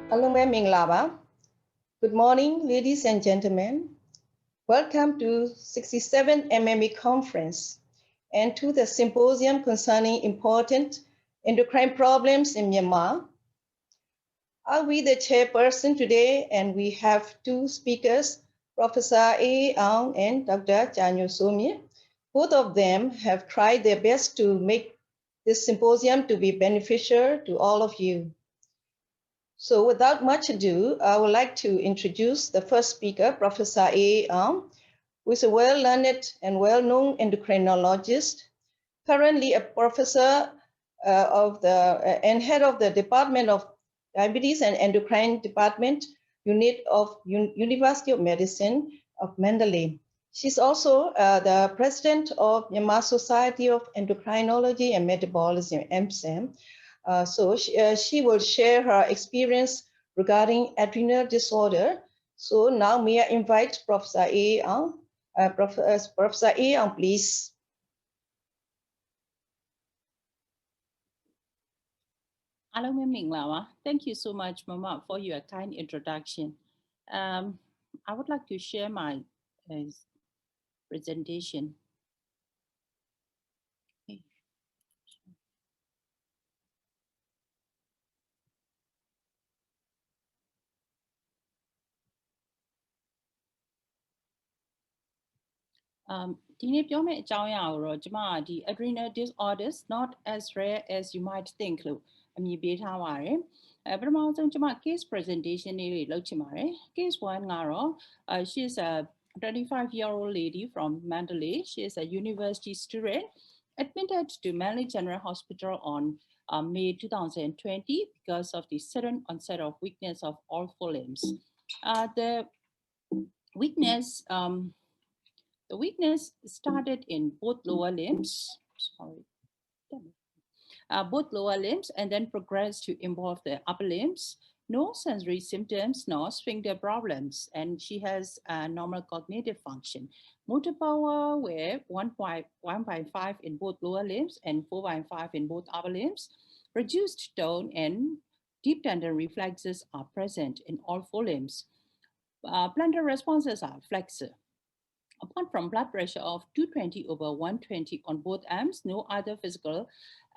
Good morning, ladies and gentlemen. Welcome to 67th MMA Conference and to the symposium concerning important endocrine problems in Myanmar. I'll be the chairperson today, and we have two speakers, Professor A. Aung and Dr. Chanyo Somie. Both of them have tried their best to make this symposium to be beneficial to all of you. So without much ado, I would like to introduce the first speaker, Professor A. Aung, who is a well-learned and well-known endocrinologist, currently a professor and head of the Department of Diabetes and Endocrine Department Unit of University of Medicine of Mandalay. She's also the president of Myanmar Society of Endocrinology and Metabolism, MSEM. So she will share her experience regarding adrenal disorder. So now may I invite Professor A. Aung. Professor A. Aung, please. Thank you so much, Mama, for your kind introduction. I would like to share my presentation. The adrenal disorders not as rare as you might think. Case presentation case 1 she is a 25-year-old lady from Mandalay. She is a university student admitted to Manly General Hospital on May 2020 because of the sudden onset of weakness of all four limbs. The weakness started in both lower limbs. Both lower limbs, and then progressed to involve the upper limbs. No sensory symptoms, no sphincter problems, and she has normal cognitive function. Motor power were 1.5 in both lower limbs and 4.5 in both upper limbs. Reduced tone and deep tendon reflexes are present in all four limbs. Plantar responses are flexor. Apart from blood pressure of 220/120 on both arms, no other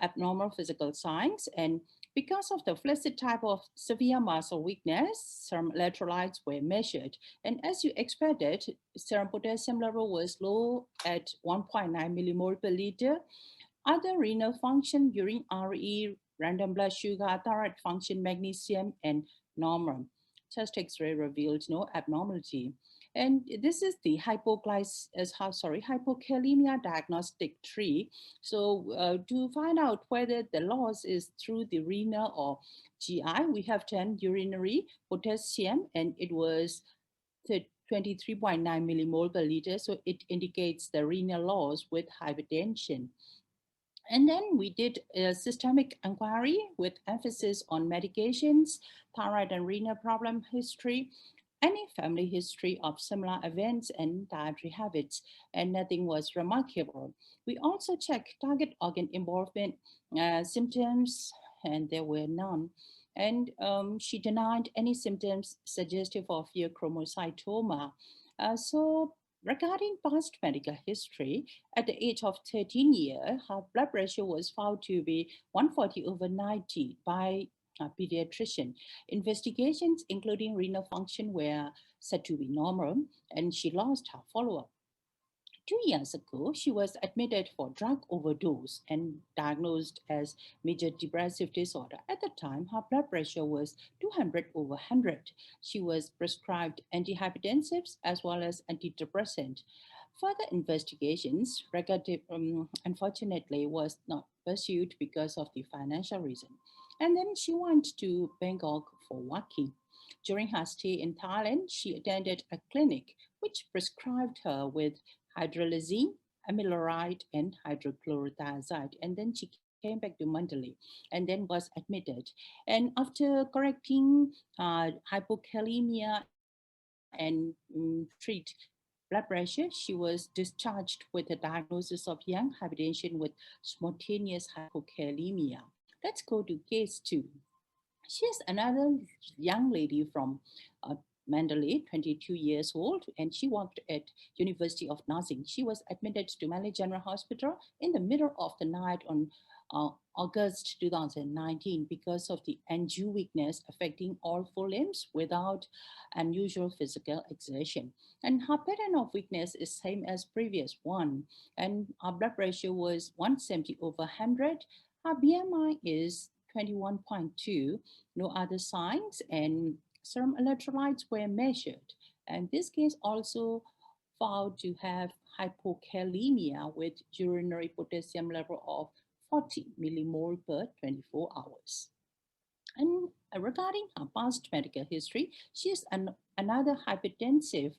abnormal physical signs. And because of the flaccid type of severe muscle weakness, serum electrolytes were measured. And as you expected, serum potassium level was low at 1.9 millimole per liter. Other renal function, urine RE, random blood sugar, thyroid function, magnesium, and normal. Chest X-ray revealed no abnormality. And this is the hypokalemia diagnostic tree. So to find out whether the loss is through the renal or GI, we have 10 urinary potassium, and it was 23.9 millimole per liter. So it indicates the renal loss with hypertension. And then we did a systemic inquiry with emphasis on medications, thyroid and renal problem history, any family history of similar events and dietary habits, and nothing was remarkable. We also checked target organ involvement symptoms, and there were none. And she denied any symptoms suggestive of pheochromocytoma. So regarding past medical history, at the age of 13 years, her blood pressure was found to be 140/90 by a pediatrician. Investigations, including renal function, were said to be normal, and she lost her follow-up. 2 years ago, she was admitted for drug overdose and diagnosed as major depressive disorder. At the time, her blood pressure was 200/100. She was prescribed antihypertensives as well as antidepressant. Further investigations, unfortunately, was not pursued because of the financial reason. And then she went to Bangkok for working. During her stay in Thailand, she attended a clinic which prescribed her with hydralazine, amiloride, and hydrochlorothiazide. And then she came back to Mandalay and then was admitted. And after correcting hypokalemia and treat blood pressure, she was discharged with a diagnosis of young hypertension with spontaneous hypokalemia. Let's go to case 2. She's another young lady from Mandalay, 22 years old, and she worked at University of Nazing. She was admitted to Malay General Hospital in the middle of the night on August 2019 because of the angio weakness affecting all four limbs without unusual physical exertion. And her pattern of weakness is same as previous one, and her blood pressure was 170 over 100. Her BMI is 21.2, no other signs, and serum electrolytes were measured. And this case also found to have hypokalemia with urinary potassium level of 40 millimole per 24 hours. And regarding her past medical history, she is another hypertensive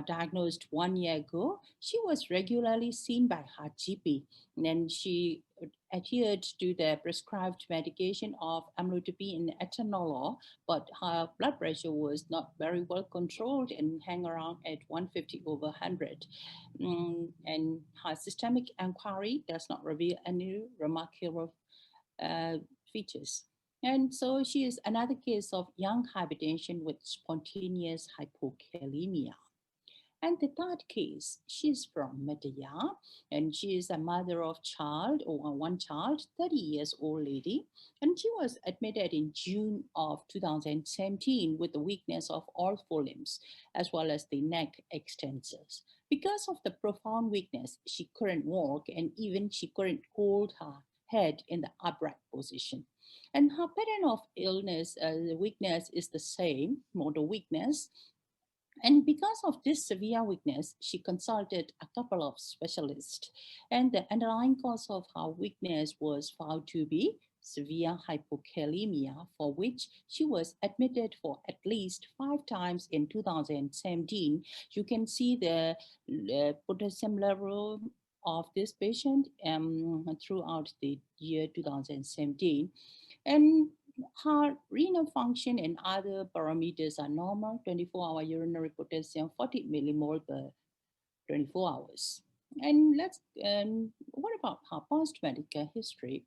diagnosed 1 year ago. She was regularly seen by her GP, and then she adhered to the prescribed medication of amlodipine and atenolol, but her blood pressure was not very well controlled and hang around at 150 over 100. And her systemic inquiry does not reveal any remarkable features. And so she is another case of young hypertension with spontaneous hypokalemia. And the third case, she's from Metaya, and she is a mother of child or one child, 30 years old lady. And she was admitted in June of 2017 with the weakness of all four limbs, as well as the neck extensors. Because of the profound weakness, she couldn't walk and even she couldn't hold her head in the upright position. And her pattern of illness, weakness is the same, motor weakness, and because of this severe weakness, she consulted a couple of specialists. And the underlying cause of her weakness was found to be severe hypokalemia, for which she was admitted for at least 5 times in 2017. You can see the potassium level of this patient throughout the year 2017. And her renal function and other parameters are normal, 24-hour urinary potassium, 40 millimole per 24 hours. And what about her past medical history?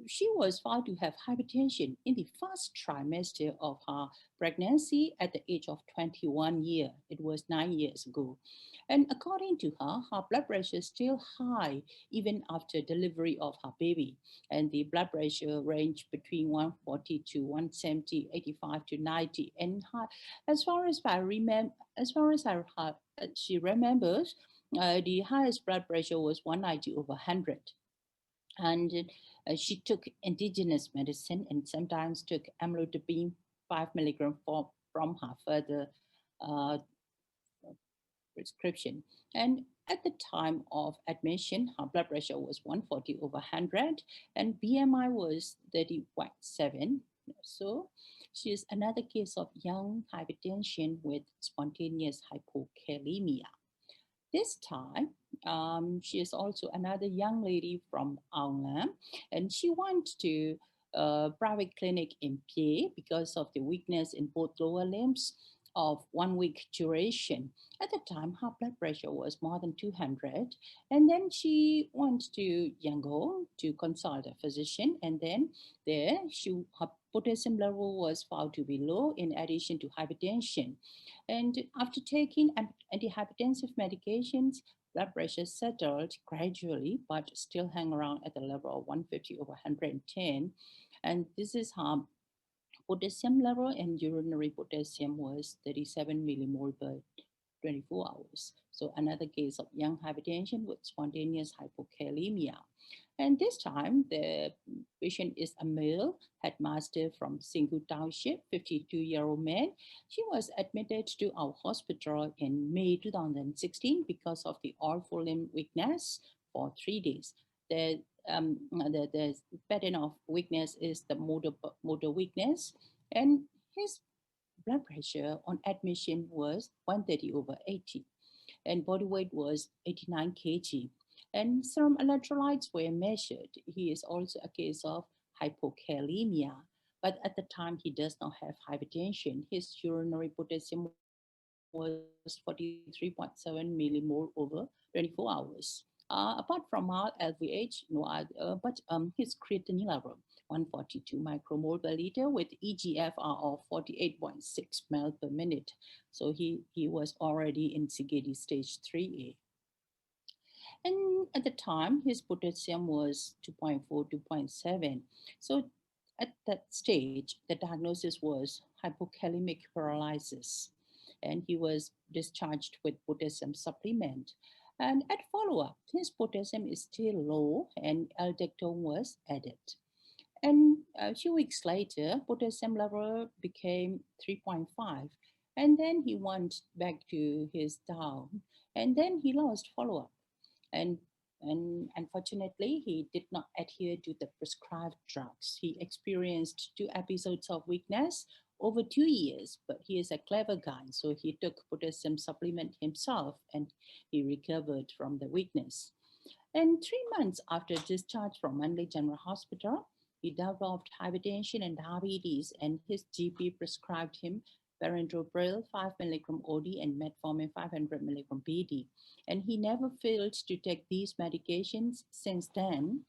She was found to have hypertension in the first trimester of her pregnancy at the age of 21 years. It was 9 years ago. And according to her, her blood pressure is still high even after delivery of her baby. And the blood pressure ranged between 140 to 170, 85 to 90. And her, as far as I remember, she remembers, the highest blood pressure was 190 over 100. And she took indigenous medicine and sometimes took amlodipine 5 milligram from her further uh, prescription. And at the time of admission, her blood pressure was 140 over 100 and BMI was 30.7. So she is another case of young hypertension with spontaneous hypokalemia. This time, she is also another young lady from Ao Lam, and she went to a private clinic in Pie because of the weakness in both lower limbs of 1 week duration. At the time, her blood pressure was more than 200, and then she went to Yangon to consult a physician, and then there her potassium level was found to be low in addition to hypertension. And after taking antihypertensive medications, blood pressure settled gradually, but still hang around at the level of 150 over 110. And this is how potassium level and urinary potassium was 37 millimole per 24 hours. So another case of young hypertension with spontaneous hypokalemia. And this time, the patient is a male headmaster from Singhu Township, 52-year-old man. She was admitted to our hospital in May 2016 because of the all four limb weakness for 3 days. The pattern of weakness is the motor weakness, and his blood pressure on admission was 130 over 80, and body weight was 89 kg. And serum electrolytes were measured. He is also a case of hypokalemia, but at the time he does not have hypertension. His urinary potassium was 43.7 millimole over 24 hours. Apart from mild LVH, no other, but his creatinine level 142 micromole per liter with EGFR of 48.6 ml per minute. So he was already in CKD stage 3A. And at the time, his potassium was 2.4, 2.7. So at that stage, the diagnosis was hypokalemic paralysis. And he was discharged with potassium supplement. And at follow-up, his potassium is still low and aldactone was added. And a few weeks later, potassium level became 3.5. And then he went back to his down. And then he lost follow-up. And and unfortunately, he did not adhere to the prescribed drugs. He experienced 2 episodes of weakness over 2 years, but he is a clever guy, so he took potassium supplement himself and he recovered from the weakness. And 3 months after discharge from Manly General Hospital, he developed hypertension and diabetes, and his GP prescribed him perindopril 5 milligram OD and metformin 500 milligram BD. And he never failed to take these medications since then.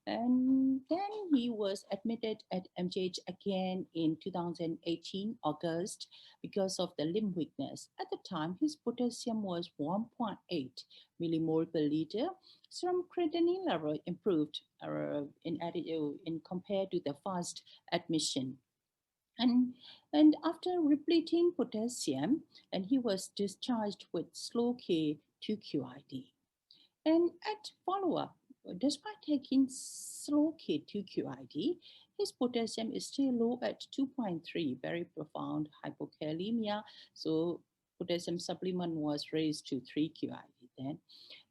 And then he was admitted at MGH again in 2018, August, because of the limb weakness. At the time, his potassium was 1.8 millimole per liter. Serum creatinine level improved in compared to the first admission. And, and after repleting potassium, and he was discharged with slow K 2QID. And at follow-up, despite taking slow K2QID, his potassium is still low at 2.3, very profound hypokalemia. So potassium supplement was raised to 3QID then.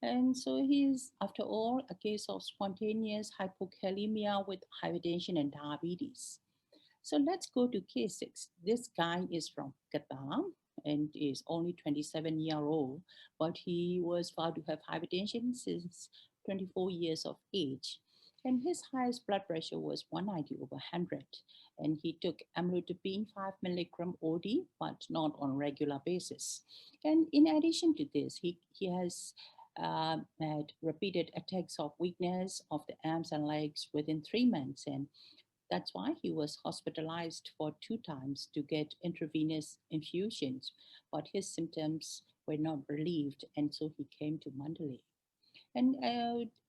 And so he's, after all, a case of spontaneous hypokalemia with hypertension and diabetes. So let's go to case 6. This guy is from Qatar and is only 27-year-old, but he was found to have hypertension since 24 years of age. And his highest blood pressure was 190 over 100. And he took amlodipine 5 milligram OD, but not on a regular basis. And in addition to this, he has had repeated attacks of weakness of the arms and legs within 3 months. And that's why he was hospitalized for 2 times to get intravenous infusions, but his symptoms were not relieved, and so he came to Mandalay. And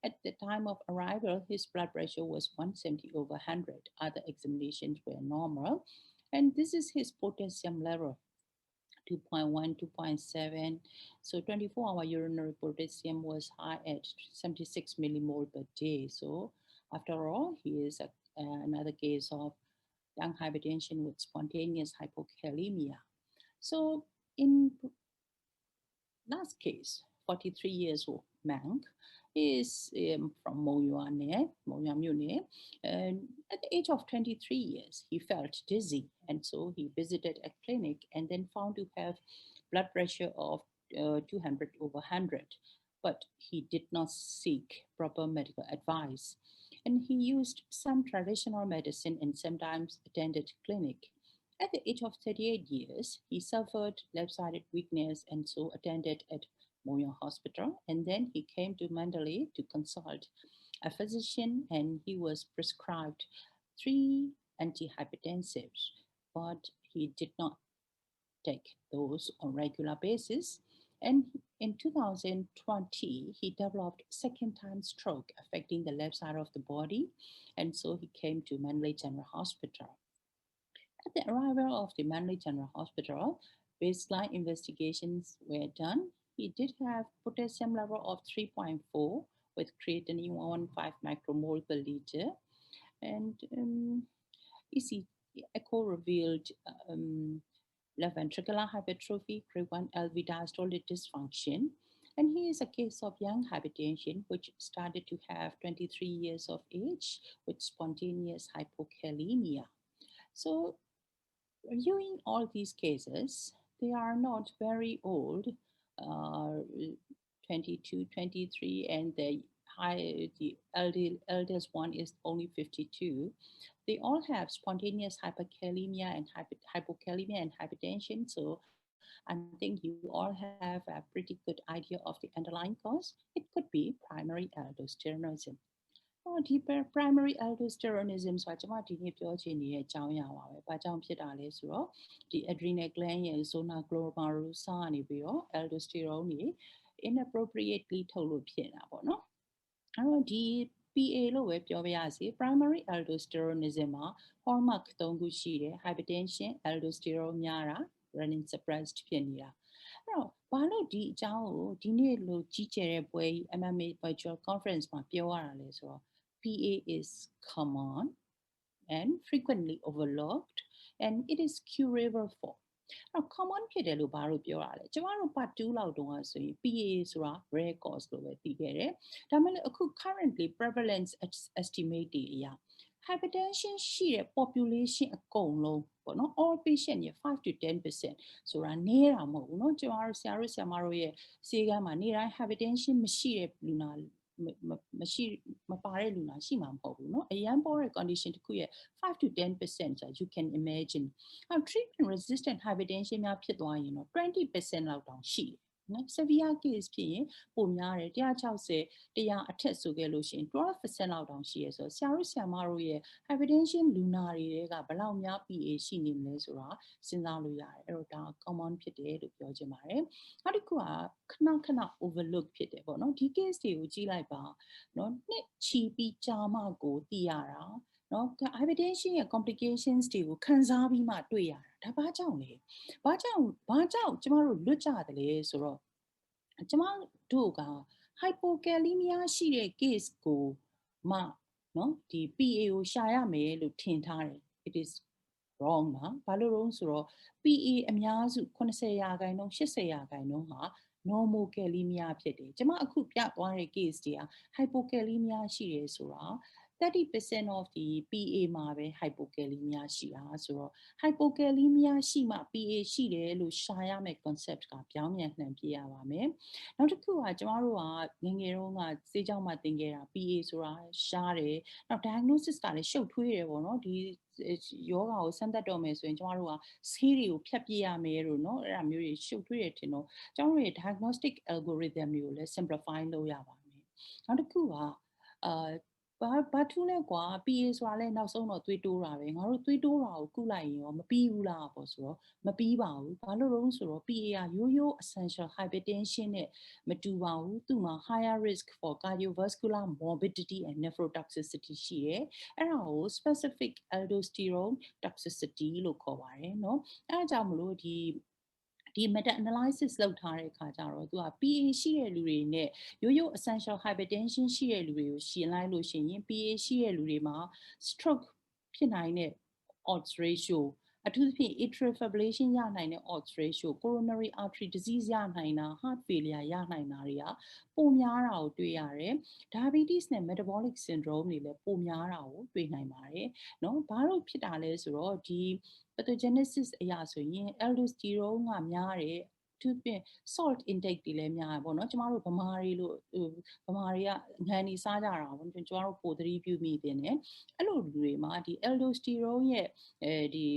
at the time of arrival, his blood pressure was 170 over 100. Other examinations were normal. And this is his potassium level, 2.1, 2.7. So 24-hour urinary potassium was high at 76 millimole per day. So after all, he is another case of young hypertension with spontaneous hypokalemia. So in last case, 43 years old man is from Moyuane, and at the age of 23 years, he felt dizzy, and so he visited a clinic and then found to have blood pressure of 200 over 100, but he did not seek proper medical advice. And he used some traditional medicine and sometimes attended clinic. At the age of 38 years, he suffered left-sided weakness and so attended at Moyo Hospital. And then he came to Mandalay to consult a physician and he was prescribed 3 antihypertensives, but he did not take those on regular basis. And in 2020, he developed second-time stroke affecting the left side of the body. And so he came to Manly General Hospital. At the arrival of the Manly General Hospital, baseline investigations were done. He did have potassium level of 3.4 with creatinine 1.5 micromole per liter. And echo revealed left ventricular hypertrophy, grade 1 LV diastolic dysfunction. And he is a case of young hypertension, which started to have 23 years of age with spontaneous hypokalemia. So reviewing all these cases, they are not very old, uh, 22, 23, and the eldest one is only 52. They all have spontaneous hyperkalemia and hypokalemia and hypertension. So I think you all have a pretty good idea of the underlying cause. It could be primary aldosteronism. primary aldosteronism ဆိုတာကျွန်မဒီနေ့ပြောချင်နေတဲ့အကြောင်းအရာပါပဲ။ဘာကြောင့်ဖြစ်တာလဲဆိုတော့ဒီ adrenal gland ရဲ့ zona glomerulosa ကနေပြီးတော့ aldosterone တွေ inappropriately ထုတ်လို့ဖြစ်တာပေါ့နော်။အဲ့တော့ဒီ PA လို့ပဲပြောပြရစီ primary aldosteronism မှာ hallmark 3ခုရှိတယ် hypertension aldosterone များတာ renin suppressed ဖြစ်နေတာအဲ့တော့ဘာလို့ဒီအကြောင်းကိုဒီနေ့လို့ကြီးကျယ်တဲ့ပွဲ MMA virtual conference မှာပြောရတာလဲဆိုတော့ PA is common and frequently overlooked and it is curable for common ဖြစ်တယ်လို့ဘာလို့ပြောရလဲကျမတို့ part 2လောက်တုန်းကဆိုရင် PA ဆိုတာ rare cause လို့ပဲသိခဲ့တယ်ဒါမှလည်းအခု currently prevalence estimate တွေအရ hypertension ရှိတဲ့ population အကုန်လုံးပေါ့နော် all patient ရဲ့5 to 10% ဆိုတာနေတာမဟုတ်ဘူးเนาะကျမတို့ဆရာတို့ဆရာမတို့ရဲ့ဆေးကမ်းမှာနေ့တိုင်း hypertension မရှိတဲ့လူနာမပါတဲ့လူနာရှိမှာမဟုတ်ဘူးเนาะအရန်ပေါ်တဲ့ condition တစ်ခုရဲ့5 to 10% ဆိုတာ you can imagine treatment resistant hypertension များဖြစ်သွားရင်တော့20% လောက်တောင်ရှိတယ်နော် severe case ဖြစ်ရင်ပိုများတယ်160 100အထက်ဆိုခဲ့လို့ရှိရင်12% လောက်တောင်ရှိရဆိုဆရာတို့ဆရာမတို့ရဲ့ hypertension လူနာတွေကဘယ်လောက်များ PA ရှိနေမလဲဆိုတာစဉ်းစားလို့ရတယ်အဲ့တော့ဒါ common ဖြစ်တယ်လို့ပြောချင်ပါတယ်နောက်တစ်ခုကခဏ overlook ဖြစ်တယ်ပေါ့နော်ဒီ case တွေကိုကြည့်လိုက်ပါနော်နှစ်ချီပြီးကြာမှကိုသိရတာနော် hypertension ရဲ့ complications တွေကိုခန်းစားပြီးမှတွေ့ရတာဒါဘာကြောင့်လဲဘာကြောင့်ကျမတို့လွတ်ကြတယ်လဲဆိုတော့ကျမတို့က hypokalemia ရှိတဲ့ case ကိုမှနော်ဒီ PA ကိုရှာရမယ်လို့ထင်ထားတယ် it is wrong ပါဘာလို့လဲဆိုတော့ PA အများစု80% 80% ဟာ normokalemia ဖြစ်တယ်ကျမအခုပြသွားတဲ့ case တွေက hypokalemia ရှိတယ်ဆိုတာ30% of the PA မှာပဲ hypokalemia ရှိတာဆိုတော့ hypokalemia ရှိမှ PA ရှိတယ်လို့ရှာရမယ့် concept ကပြောင်းပြန်လှန်ပြရပါမယ်။နောက်တစ်ခုကကျမတို့ကငယ်ငယ်တုန်းကစေးကြောင်းမှာသင်ခဲ့တာ PA ဆိုတာရှားတယ်။နောက် diagnosis ကလည်းရှုပ်ထွေးတယ်ပေါ့နော်ဒီယောဂါကိုစမ်းသပ်တော့မယ်ဆိုရင်ကျမတို့ကဆေးတွေကိုဖြတ်ပြရမယ်လို့เนาะအဲ့ဒါမျိုးတွေရှုပ်ထွေးတယ်ထင်တော့ကျမတို့ရဲ့ diagnostic algorithm တွေကိုလည်း simplify လုပ်ရပါမယ်။နောက်တစ်ခုကဘာထူးလဲကွာ PA ဆိုတာလဲနောက်ဆုံးတော့သွေးတိုးတာပဲငါတို့သွေးတိုးတာကိုကုလိုက်ရင်ရောမပြီးဘူးလားပေါ့ဆိုတော့မပြီးပါဘူးဘာလို့လဲဆိုတော့ PA ကရိုး essential hypertension နဲ့မတူပါဘူးသူမှာ higher risk for cardiovascular morbidity and nephrotoxicity ရှိတယ်အဲ့ဒါကို specific aldosterone toxicity လို့ခေါ်ပါတယ်เนาะအဲ့ဒါကြောင့်မလို့ဒီ meta analysis လုပ်ထားတဲ့အခါကျတော့သူက PA ရှိတဲ့လူတွေနဲ့ရိုး essential hypertension ရှိတဲ့လူတွေကိုရှင်လိုက်လို့ရှိရင် PA ရှိတဲ့လူတွေမှာ stroke ဖြစ်နိုင်တဲ့ odds ratio အထူးသဖြင့် atrial fibrillation ရနိုင်တဲ့ odds ratio coronary artery disease ရနိုင်တာ heart failure ရနိုင်တာတွေကပိုများတာကိုတွေ့ရတယ် diabetes နဲ့ metabolic syndrome တွေလည်းပိုများတာကိုတွေ့နိုင်ပါတယ်เนาะဘာလို့ဖြစ်တာလဲဆိုတော့ဒီ pathogenesis အရာဆိုရင် aldosterone ကများတယ်သူပြင် salt intake တွေလည်းများတယ်ပေါ့နော်ကျမတို့ဗမာတွေကငန်နေစားကြတာပေါ့ကျမတို့ပိုသတိပြုမိတင်တယ်အဲ့လိုလူတွေမှာဒီ aldosterone ရဲ့ဒီ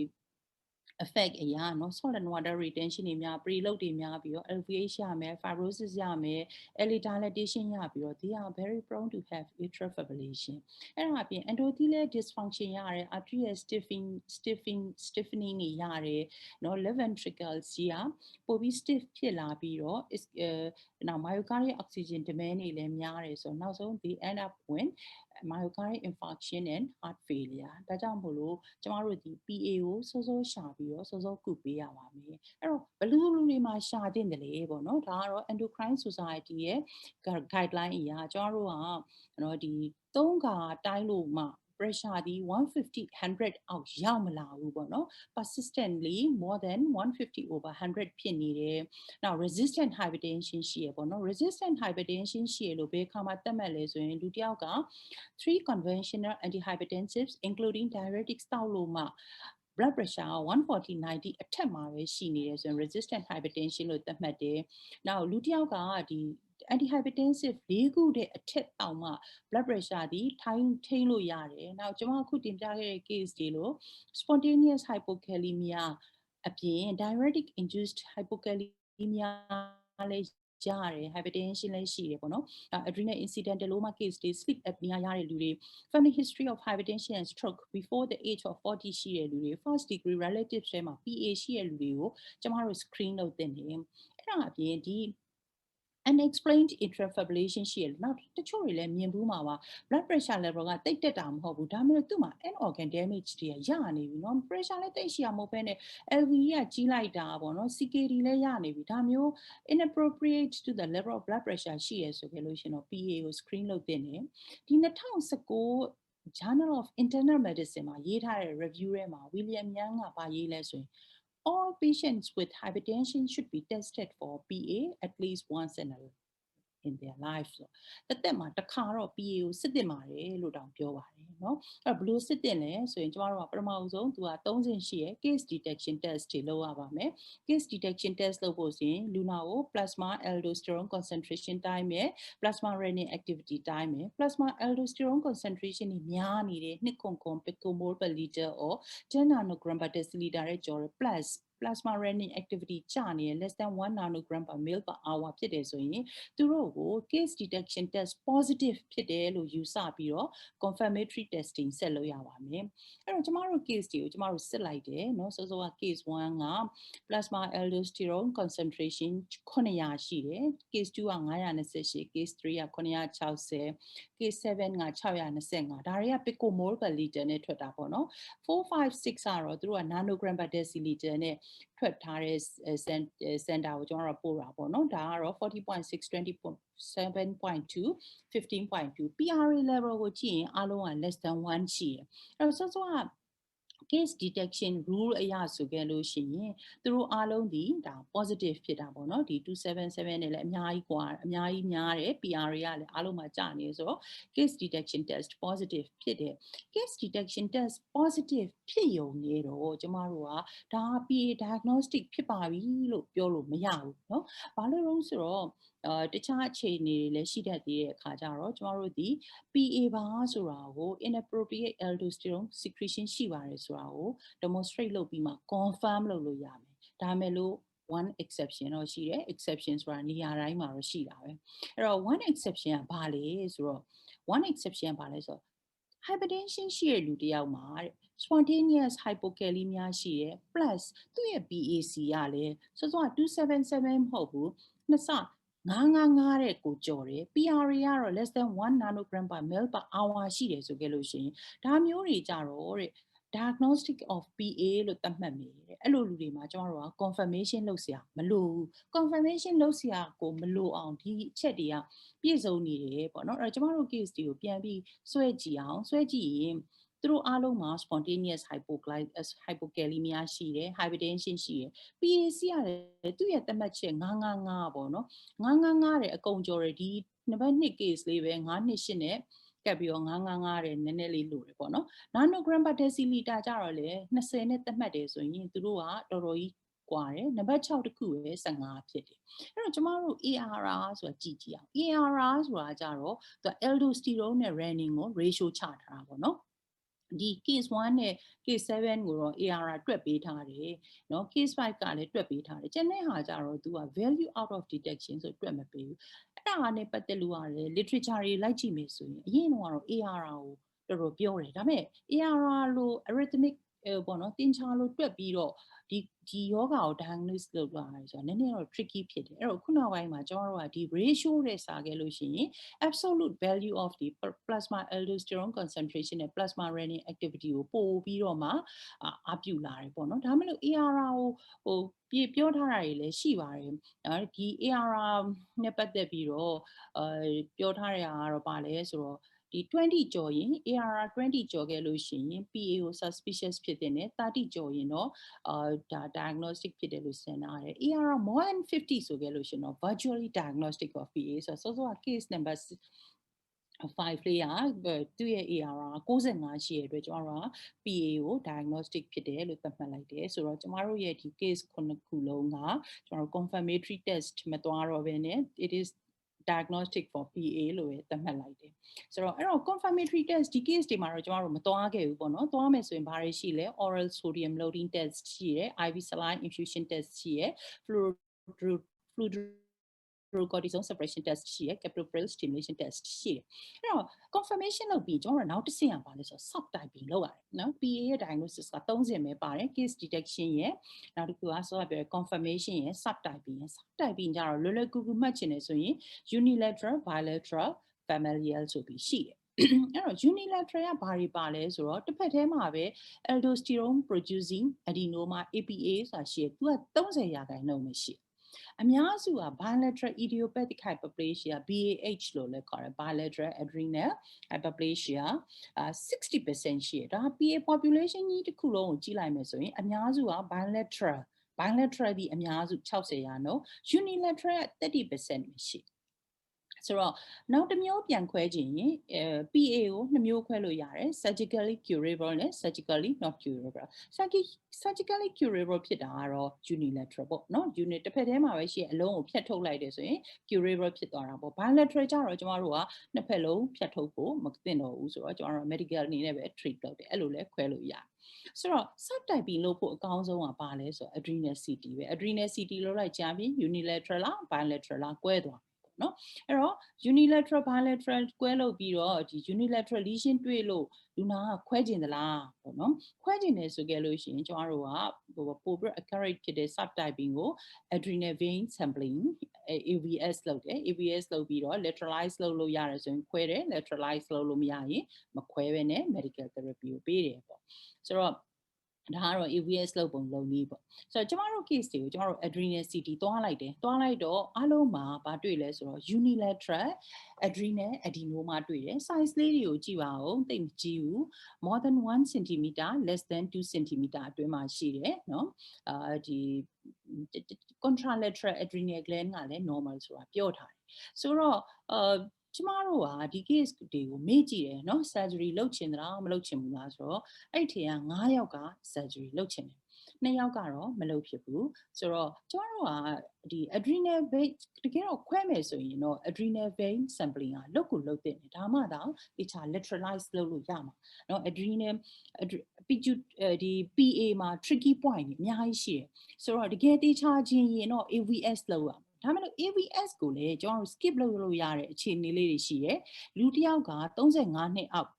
effect အရာเนาะ salt and water retention တွေများ preload တွေများပြီးတော့ LVH ရမယ် fibrosis ရမယ် LA dilatation ရပြီးတော့ they are very prone to have atrial fibrillation အဲ့ဒါအပြင် endothelial dysfunction ရတယ် arterial stiffening တွေရတယ်เนาะ left ventricles ကြီးကပိုပြီး stiff ဖြစ်လာပြီးတော့နောက် myocardial oxygen demand တွေလည်းများတယ်ဆိုတော့နောက်ဆုံး they end up with myocardial infarction and heart failure ဒါကြောင့်မို့လို့ကျမတို့ဒီ PA ကိုစောစောရှာပြီးတော့စောစောကုပေးရပါမယ်အဲ့တော့ဘလူးလူတွေမှာရှာတင်တယ်လေပေါ့နော်ဒါကတော့ endocrine society ရဲ့ guideline အရာကျမတို့ကနော်ဒီ3ခါတိုင်းလို့မှpressure ဒီ150 100အောက်ရောက်မလာဘူးပေါ့နော် persistently more than 150 over 100ဖြစ်နေတယ်နောက် resistant hypertension ရှိရပေါ့နော် resistant hypertension ရှိရလို့ဘယ်ခါမှသတ်မှတ်လဲဆိုရင်လူတစ်ယောက်က 3 conventional antihypertensives including diuretics တောက်လို့မှ blood pressure 140/90အထက်မှာပဲရှိနေတယ်ဆိုရင် resistant hypertension လို့သတ်မှတ်တယ်နောက်လူတစ်ယောက်ကဒီ antihypertensive 4ခုတည်းအထက်တောင်မှ blood pressure ဒီထိန်းလို့ရတယ်။နောက်ကျွန်မအခုတင်ပြခဲ့တဲ့ case တွေလို့ spontaneous hypokalemia အပြင် diuretic induced hypokalemia လည်း ကြားရတယ် hypertension လည်းရှိတယ်ပေါ့နော် adrenal incidentaloma case တွေ sleep apnea ရတဲ့လူတွေ family history of hypertension and stroke before the age of 40 ရှိတဲ့လူတွေ first degree relatives ထဲမှာ PA ရှိတဲ့လူတွေကိုကျမတို့ screen လုပ်သင့်တယ်အဲ့ဒါအပြင်ဒီunexplained atrial fibrillation ရှိတယ်နောက်တချို့တွေလည်းမြင်ဘူးမှာပါ blood pressure level ကတိတ်တက်တာမဟုတ်ဘူးဒါမှမဟုတ်သူ့မှာ end organ damage တွေကရနေပြီเนาะ pressure လည်းတိတ်ရှိရမဟုတ်ဘဲနဲ့ LV ကကြီးလိုက်တာပေါ့နော် CKD လည်းရနေပြီဒါမျိုး inappropriate to the level of blood pressure ရှိရဆိုကြလို့ရှင်တော့ PA ကို screen လုပ်သင့်တယ်ဒီ2019 Journal of Internal Medicine မှာရေးထားတဲ့ review ထဲမှာ William Young ကပါရေးလဲဆိုရင်all patients with hypertension should be tested for PA at least once in their life ဆိုတက်မှာတစ်ခါတော့ PA ကိုစစ်တင်ပါတယ်လို့တောင်ပြောပါတယ်เนาะအဲ့ဘလို့စစ်တင်လဲဆိုရင်ကျမတို့ကပထမဆုံးသူက3ဆင့်ရှိရယ် case detection test တွေလုပ်ရပါမယ် case detection test လုပ်ဖို့ဆိုရင်လူနာကို plasma aldosterone concentration တိုင်းမယ် plasma renin activity တိုင်းမယ် plasma aldosterone concentration တွေများနေတယ်2 picomole per liter or 10 nanogram per deciliter ရဲ့ကျော် plus plasma renin activity ကျနေရ less than 1 nanogram per ml per hour ဖြစ်တယ်ဆိုရင်သူတို့ကို case detection test positive ဖြစ်တယ်လို့ယူဆပြီးတော့ confirmatory testing ဆက်လုပ်ရပါမယ်အဲ့တော့ကျမတို့ case တွေကိုကျမတို့စစ်လိုက်တယ်เนาะစောစောက case 1က plasma aldosterone concentration 900ရှိတယ် case 2က928 case 3က960 case 7က625ဒါတွေက picomole per liter နဲ့ထွက်တာပေါ့နော်456ကတော့သူတို့က nanogram per deciliter နဲ့ထွက်ထားတဲ့ center ကိုကျွန်တော်တို့ပို့တာပေါ့နော်ဒါကတော့ 40.6 20.7.2 15.2 PRA level ကိုကြည့်ရင်အားလုံးက less than 1ရှိတယ်အဲ့တော့စောစောက case detection rule အရဆိုခဲ့လို့ရှိရင်သူတို့အားလုံးဒီဒါ positive ဖြစ်တာပေါ့နော်ဒီ277နဲ့လည်းအများကြီးกว่าအများကြီးများတယ် PRA ကလည်းအားလုံးမှာကျနေဆိုတော့ case detection test positive ဖြစ်တယ် case detection test positive ဖြစ်ရုံနဲ့တော့ကျမတို့ကဒါ PA diagnostic ဖြစ်ပါပြီလို့ပြောလို့မရဘူးเนาะဘာလို့လဲဆိုတော့တခြားအခြေအနေတွေလည်းရှိတတ်သေးတဲ့အခါကျတော့ကျမတို့ဒီ PA ပါဆိုတာကို inappropriate aldosterone secretion ရှိပါတယ်ဆိုတာကို demonstrate လုပ်ပြီးမှ confirm လုပ်လို့ရမယ်ဒါမဲ့လို့ one exception တော့ရှိတယ် exception ဆိုတာနေရာတိုင်းမှာတော့ရှိတာပဲအဲ့တော့ one exception ကဘာလဲဆိုတော့ one exception ကဘာလဲဆိုတော့ hypertension ရှိတဲ့လူတယောက်မှာတဲ့ spontaneous hypokalemia ရှိတယ် plus သူ့ရဲ့ BAC ကလည်းစောစောက277မဟုတ်ဘူးနှစ်ဆ955တဲ့ကိုကြော်တယ် PRA ကတော့ less than 1 nanogram per ml per hour ရှိတယ်ဆိုခဲ့လို့ရှိရင်ဒါမျိုးတွေကြတော့တဲ့ diagnostic of PA လို့သတ်မှတ်မိတယ်အဲ့လိုလူတွေမှာကျွန်တော်တို့က confirmation လုပ်စရာမလိုဘူး confirmation လုပ်စရာကိုမလိုအောင်ဒီအချက်တွေကပြည့်စုံနေတယ်ပေါ့နော်အဲ့တော့ကျွန်တော်တို့ case တွေကိုပြန်ပြီးဆွဲကြည့်အောင်ဆွဲကြည့်ရင်သူတို့အားလုံးမှာ spontaneous hypokalemia ရှိတယ် hypertension ရှိတယ် PAC ရတယ်သူ့ရဲ့သတ်မှတ်ချက်955ပေါ့နော်955တဲ့အကုန်ကျော်တယ်ဒီနံပါတ်2 case လေးပဲ928နဲ့ကပ်ပြီးတော့955တဲ့နည်းနည်းလေးလို့ရပေါ့နော် nanogram per deciliter ကြတော့လေ20နဲ့သတ်မှတ်တယ်ဆိုရင်သူတို့ကတော်တော်ကြီးกว่าတယ်နံပါတ်6တခုပဲ15ဖြစ်တယ်အဲ့တော့ကျမတို့ ARR ဆိုတာကြည့်ကြည့်အောင် ARR ဆိုတာကြတော့သူ aldosterone နဲ့ renin ကို ratio ချထားတာပေါ့နော်ဒီ case 1နဲ့ case 7ကိုတော့ ARR တွက်ပေးထားတယ်เนาะ case 5ကလည်းတွက်ပေးထားတယ်ကျန်တဲ့ဟာကြတော့သူက value out of detection ဆိုတွက်မပေးဘူးအဲ့ဒါနဲ့ပတ်သက်လို့ရတယ် literature တွေလိုက်ကြည့်မယ်ဆိုရင်အရင်ကတော့ ARR ကိုတော်တော်ပြောတယ်ဒါပေမဲ့ ARR လို့ arrhythmic ပေါ့နော်တင်ချာလို့တွက်ပြီးတော့ဒီယောဂါကို diagnose လုပ်လာတယ်ဆိုတာနည်းနည်းတော့ tricky ဖြစ်တယ်အဲ့တော့ခုနောက်ပိုင်းမှာကျွန်တော်တို့ကဒီ ratio နဲ့စာခဲ့လို့ရှိရင် absolute value of the plasma aldosterone concentration နဲ့ plasma renin activity ကိုပို့ပြီးတော့မှအပြုလာတယ်ပေါ့နော်ဒါမှမဟုတ် ARR ကိုပြောထားတာတွေလည်းရှိပါတယ်ဒီ ARR နဲ့ပတ်သက်ပြီးတော့ပြောထားတဲ့ဟာကတော့ပါလဲဆိုတော့ဒီ20ကျော်ရင် ARR 20ကျော်ခဲ့လို့ရှိရင် PA ကို suspicious ဖြစ်တဲ့နဲ့30ကျော်ရင်တော့ဒါ diagnostic ဖြစ်တယ်လို့ဆင်ထားတယ် ARR more than 50ဆိုခဲ့လို့ရှိရင်တော့ virtually diagnostic of PA ဆိုတော့စောစောက case number 5လေးသူ့ရဲ့ ARR 95ရှိရတဲ့အတွက်ကျွန်တော်တို့က PA ကို diagnostic ဖြစ်တယ်လို့သတ်မှတ်လိုက်တယ်ဆိုတော့ကျွန်တော်တို့ရဲ့ဒီ case ခုလုံးကကျွန်တော်တို့ confirmatory test မသွားတော့ဘဲနဲ့ it is diagnostic for PA လို့သတ်မှတ်လိုက်တယ်ဆိုတော့အဲ့တော့ confirmatory test ဒီ case တွေမှာတော့ကျွန်တော်တို့မသွားခဲ့ဘူးပေါ့နော်သွားမယ်ဆိုရင်ဘာတွေရှိလဲ oral sodium loading test ရှိရယ် IV saline infusion test ရှိရယ် fluoride cortisone suppression test ရှိရယ် captopril stimulation test ရှိတယ်အဲ့တော့ confirmation လုပ်ပြီးကျွန်တော်တို့နောက်တစ်ဆင့်ရပါလဲဆိုတော့ subtyping လုပ်ရတယ်နော် PA ရဲ့ diagnosis က3ဆင့်ပဲပါတယ် case detection ရယ်နောက်တစ်ခုကဆိုတော့ confirmation ရယ် subtyping ရယ် subtyping ကြတော့လွယ်လွယ်ကူကူမှတ်ချင်တယ်ဆိုရင် unilateral bilateral familial ဆိုပြီးရှိတယ်အဲ့တော့ unilateral ကဘာတွေပါလဲဆိုတော့တစ်ဖက်ထဲမှာပဲ aldosterone producing adenoma APA ဆိုတာရှိတယ်သူက30%ပဲရှိတယ်အများစုက bilateral idiopathic hyperplasia BAH လို့လည်းခေါ်တယ် bilateral adrenal hyperplasia 60% ရှိတယ်ဒါ PA population ကြီးတစ်ခုလုံးကိုကြည့်လိုက်မယ်ဆိုရင်အများစုက bilateral ဒီအများစု60% unilateral 30% ပဲရှိတယ်ဆိုတော့နောက်တစ်မျိုးပြန်ခွဲခြင်းရင်PA ကိုနှစ်မျိုးခွဲလို့ရတယ် surgically curable နဲ့ surgically not curable surgically curable ဖြစ်တာကတော့ unilateral ပေါ့နော် unit တစ်ဖက်ထဲမှာပဲရှိအလုံးကိုဖြတ်ထုတ်လိုက်တယ်ဆိုရင် curable ဖြစ်သွားတာပေါ့ bilateral ကြတော့ကျမတို့ကနှစ်ဖက်လုံးဖြတ်ထုတ်ဖို့မသင့်တော့ဘူးဆိုတော့ကျမတို့ medical အနေနဲ့ပဲ treat လုပ်တယ်အဲ့လိုလဲခွဲလို့ရတယ်ဆိုတော့ subtyping လုပ်ဖို့အကောင်းဆုံးကဘာလဲဆိုတော့ adrenal CT ပဲ adrenal CT လုပ်လိုက်ကြပြီး unilateral လား bilateral လားကွဲသွားနော်အဲ့တော့ unilateral bilateral ကွဲလို့ပြီးတော့ဒီ unilateral lesion တွေ့လို့လူနာကခွဲကျင်သလားပေါ့နော်ခွဲကျင်တယ်ဆိုကြလို့ရှိရင်ကျမတို့ကပိုပြီး accurate ဖြစ်တဲ့ subtyping ကို adrenal vein sampling AVS လုပ်တယ် AVS လုပ်ပြီးတော့ lateralize လုပ်လို့ရတယ်ဆိုရင်ခွဲတယ် lateralize လုပ်လို့မရရင်မခွဲဘဲနဲ့ medical therapy ကိုပေးတယ်ပေါ့ဆိုတော့ဒါကတော့ AVS လုပ်ပုံလုပ်နည်းပေါ့ဆိုတော့ကျမတို့ case တွေကိုကျမတို့ adrenal CT သွားလိုက်တယ်သွားလိုက်တော့အားလုံးမှာဘာတွေ့လဲဆိုတော့ unilateral adrenal adenoma တွေ့တယ် size လေးတွေကိုကြည့်ပါဦးသိပ်မကြီးဘူး more than 1 cm less than 2 cm အတွင်းမှာရှိတယ်เนาะဒီ contralateral adrenal gland ကလည်း normal ဆိုတာပြောထားတယ်ဆိုတော့ကျမတို့ကဒီ case တွေကိုမေ့ကြည့်တယ်เนาะ surgery လုပ်ချင်တာမလုပ်ချင်ဘူးလားဆိုတော့အဲ့ထင်က9ယောက်က surgery လုပ်ချင်တယ်2ယောက်ကတော့မလုပ်ဖြစ်ဘူးဆိုတော့ကျမတို့ကဒီ adrenal vein တကယ်တော့ခွဲမယ်ဆိုရင်တော့ adrenal vein sampling ကလုပ်ကိုလုပ်တဲ့နေဒါမှတော့တခြား lateralize လုပ်လို့ရမှာเนาะ adrenal ဒီ PA မှာ tricky point တွေအများကြီးရှိတယ်ဆိုတော့တကယ်တခြားချင်းရင်တော့ AVS လုပ်ရမှာဒါမှမဟုတ် AVS ကိုလည်းကျွန်တော်တို့ skip လုပ်လို့ရတဲ့အခြေအနေလေးတွေရှိတယ်လူတစ်ယောက်က35နှစ်အောက်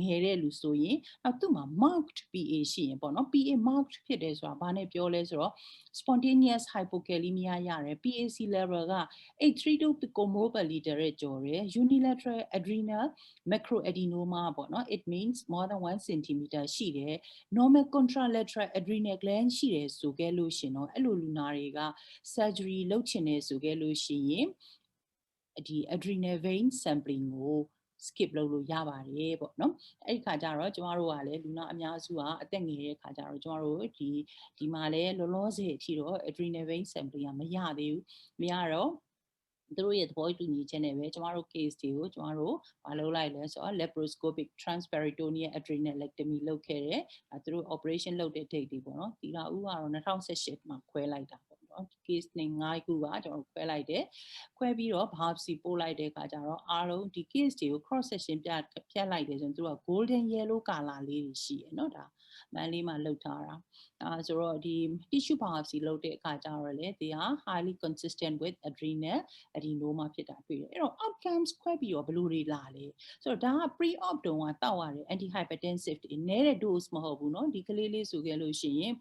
ငယ်တဲ့လူဆိုရင်နောက်သူ့မှာ marked PA ရှိရင်ပေါ့နော် PA marked ဖြစ်တယ်ဆိုတာဘာနဲ့ပြောလဲဆိုတော့ spontaneous hypokalemia ရတယ် PAC level က832 picomolar per liter ရဲ့ကျော်တယ် unilateral adrenal macroadenoma ပေါ့နော် it means more than 1 cm ရှိတယ် normal contralateral adrenal gland ရှိတယ်ဆိုခဲ့လို့ရှင်တော့အဲ့လိုလူနာတွေက surgery လုပ်ချင်တယ်ဆိုခဲ့လို့ရှိရင်ဒီ adrenal vein sampling ကို skip လုပ်လို့ရပါတယ်ပေါ့နော်အဲ့ဒီခါကျတော့ကျမတို့ကလည်းလူနာအများစုကအသက်ငယ်တဲ့ခါကျတော့ကျမတို့ဒီမှာလည်းလောလောဆယ်အထိတော့ adrenal vein sampling ကမရသေးဘူးမရတော့သူတို့ရဲ့သဘောတူညီချက်နဲ့ပဲကျမတို့ case တွေကိုကျမတို့မလုပ်လိုက်လဲဆိုတော့ laparoscopic transperitoneal adrenalectomy လုပ်ခဲ့တယ်သူတို့ operation လုပ်တဲ့ date တွေပေါ့နော်ဒီလာဦးကတော့2018မှာခွဲလိုက်တာပေါ့နော် case နဲ့9ခုကကျွန်တော်ခွဲလိုက်တယ်ခွဲပြီးတော့ biopsy ပို့လိုက်တဲ့အခါကျတော့အားလုံးဒီ case တွေကို cross section ဖြတ်လိုက်တယ်ဆိုရင်သူတို့က golden yellow color လေးတွေရှိရနော်ဒါမန်လေးမှာလှုပ်ထားတာဆိုတော့ဒီ tissue biopsy လုပ်တဲ့အခါကျတော့လေ they are highly consistent with adrenal adenoma ဖြစ်တာတွေ့တယ်အဲ့တော့ outcomes ခွဲပြီးတော့ဘယ်လိုတွေလာလဲဆိုတော့ဒါက pre op တုန်းကတောက်ရတယ် antihypertensive တွေနည်းတဲ့ dose မဟုတ်ဘူးเนาะဒီကလေးလေးဆိုခဲ့လို့ရှိရင်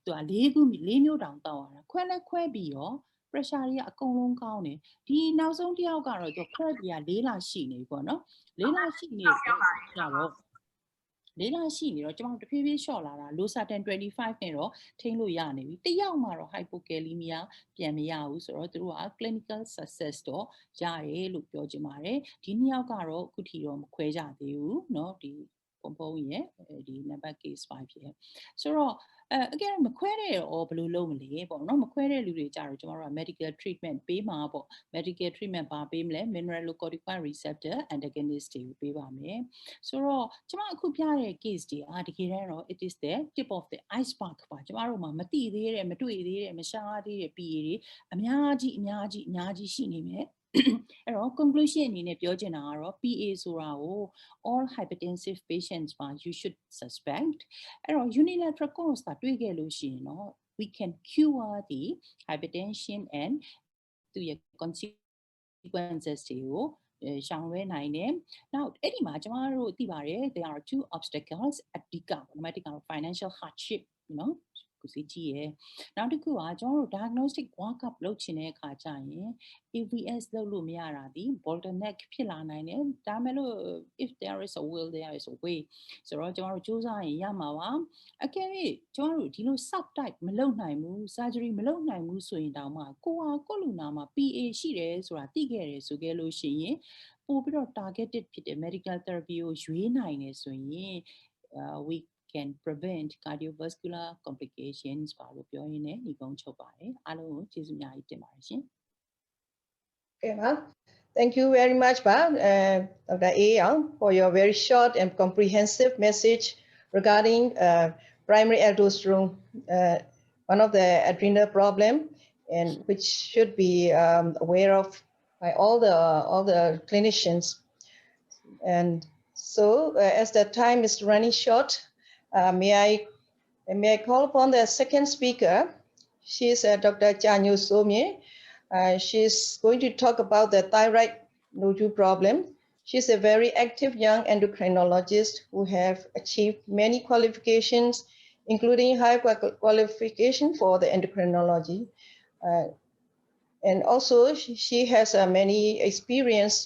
သူက4မျိုးတောင်တောက်ရတာခွဲပြီးတော့ pressure တွေကအကုန်လုံးကောင်းတယ်ဒီနောက်ဆုံးတစ်ယောက်ကတော့သူခွဲပြီး4လရှိနေပြီပေါ့နော်4လရှိနေတော့4လရှိနေတော့ကျွန်တော်တဖြည်းဖြည်းလျှော့လာတာ losartan 25နဲ့တော့ထိန်းလို့ရနေပြီတယောက်မှတော့ hypokalemia ပြန်မရဘူးဆိုတော့သူတို့က clinical success တော့ရတယ်လို့ပြောချင်ပါတယ်ဒီနှစ်ယောက်ကတော့အခုထိတော့မခွဲကြသေးဘူးเนาะဒီပုံရဲ့ဒီ number case 5ရဲ့ဆိုတော့အကယ်မခွဲတဲ့ရောဘယ်လိုလုပ်မလဲပေါ့နော်မခွဲတဲ့လူတွေကြတော့ကျွန်တော်တို့က medical treatment ပေးမှာပေါ့ medical treatment ပါပေးမလဲ mineralocorticoid receptor antagonist တွေကိုပေးပါမယ်ဆိုတော့ကျွန်မအခုပြတဲ့ case တွေတကယ်တမ်းတော့ it is the tip of the iceberg ပါကျွန်တော်တို့မှာမသိသေးတဲ့မတွေ့သေးတဲ့မရှားသေးတဲ့ PA တွေအများကြီးရှိနေမယ်အဲ့တော့ conclusion အနေနဲ့ပြောချင်တာကတော့ PA ဆိုတာကို all hypertensive patients မှာ you should suspect အဲ့တော့ unilateral cause ကတွေ့ခဲ့လို့ရှိရင်တော့ we can cure the hypertension and သူရဲ့ sequences တွေကိုရှောင်လွှဲနိုင်တယ်။ Now အဲ့ဒီမှာကျမတို့သိပါတယ် there are two obstacles အဓိက financial hardship နော်ကိုစီကြည့်ရယ်နောက်တစ်ခုကကျွန်တော်တို့ diagnostic workup လုပ်ချင်တဲ့အခါကျရင် AVS လုပ်လို့မရတာဒီ bottleneck ဖြစ်လာနိုင်တယ်ဒါမဲ့လို့ if there is a will there is a way ဆိုတော့ကျွန်တော်တို့စူးစမ်းရင်ရမှာပါအကယ်၍ကျွန်တော်တို့ဒီလို sub type မလုပ်နိုင်ဘူး surgery မလုပ်နိုင်ဘူးဆိုရင်တောင်မှကိုလူနာမှာ PA ရှိတယ်ဆိုတာသိခဲ့တယ်ဆိုခဲ့လို့ရှိရင်ပို့ပြီးတော့ targeted ဖြစ်တဲ့ medical therapy ကိုရွေးနိုင်တယ်ဆိုရင် we can prevent cardiovascular complications ပါလို့ပြောရင်းနဲ့ဒီကုန်းချုပ်ပါတယ်အားလုံးကိုကျေးဇူးအများကြီးတင်ပါတယ်ရှင် Okay, thank you very much, Dr. A, for your very short and comprehensive message regarding primary aldosterone, one of the adrenal problem, and which should be aware of by all the clinicians. And so, as the time is running short, may I call upon the second speaker? She is Dr. Chanyu Somye. She's going to talk about the thyroid nodule problem. She's a very active young endocrinologist who have achieved many qualifications, including high qualification for the endocrinology. And also she has many experience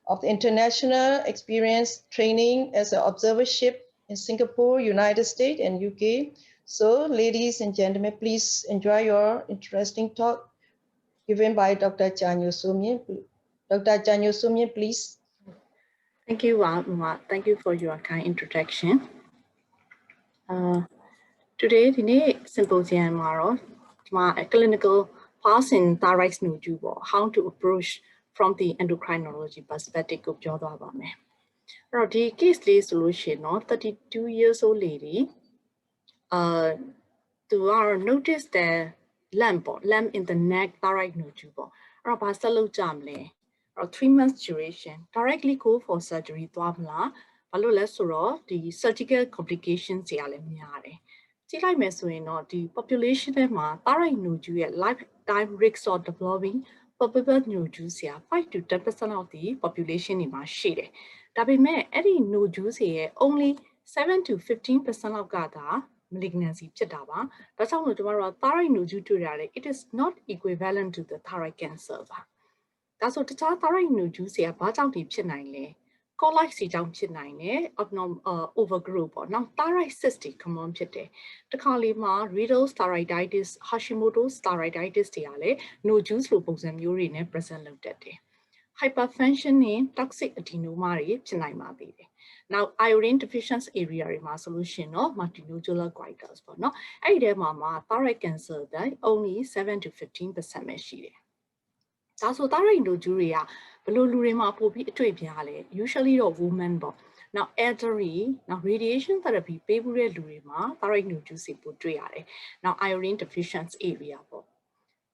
of the international experience training as an observership in Singapore, United States, and UK. So ladies and gentlemen, please enjoy your interesting talk given by Dr. Chanyu Somye. Dr. Chanyu Somye, please. Thank you, Uma. Thank you for your kind introduction. Today, the symposium a clinical pass in thyroid nodule, how to approach from the endocrinology perspective of Jodha. The case solution, 32 years old lady, to our notice the lump in the neck thyroid nodule, or basalo jamle, or 3 months duration, directly go for surgery to amla, the surgical complications yale. Like the population thyroid nodule lifetime risk of developing probable nodules 5 to 10% of the population in my shade. That be me any nodules here only 7 to 15% of gada malignancy chedaba. That's how thyroid nodule it is not equivalent to the thyroid cancer. That's what the thyroid nodules here but out the chinine. Like si jump chinine abnormal overgroup or now thyroid cystic common chete. The kalima renal thyroiditis, Hashimoto's thyroiditis tiale, no juice lupus and urine present looked at. Hypertension in toxic adenomari chinaima baby. Now iodine deficiency area in my solution no multinodular guidance but no idea mama thyroid cancer die only 7 to 15% machine. That's what thyroid noduria below lurima popi usually a woman but now elderly now radiation therapy paper lurima thyroid nodule portrayal now iodine deficiency area but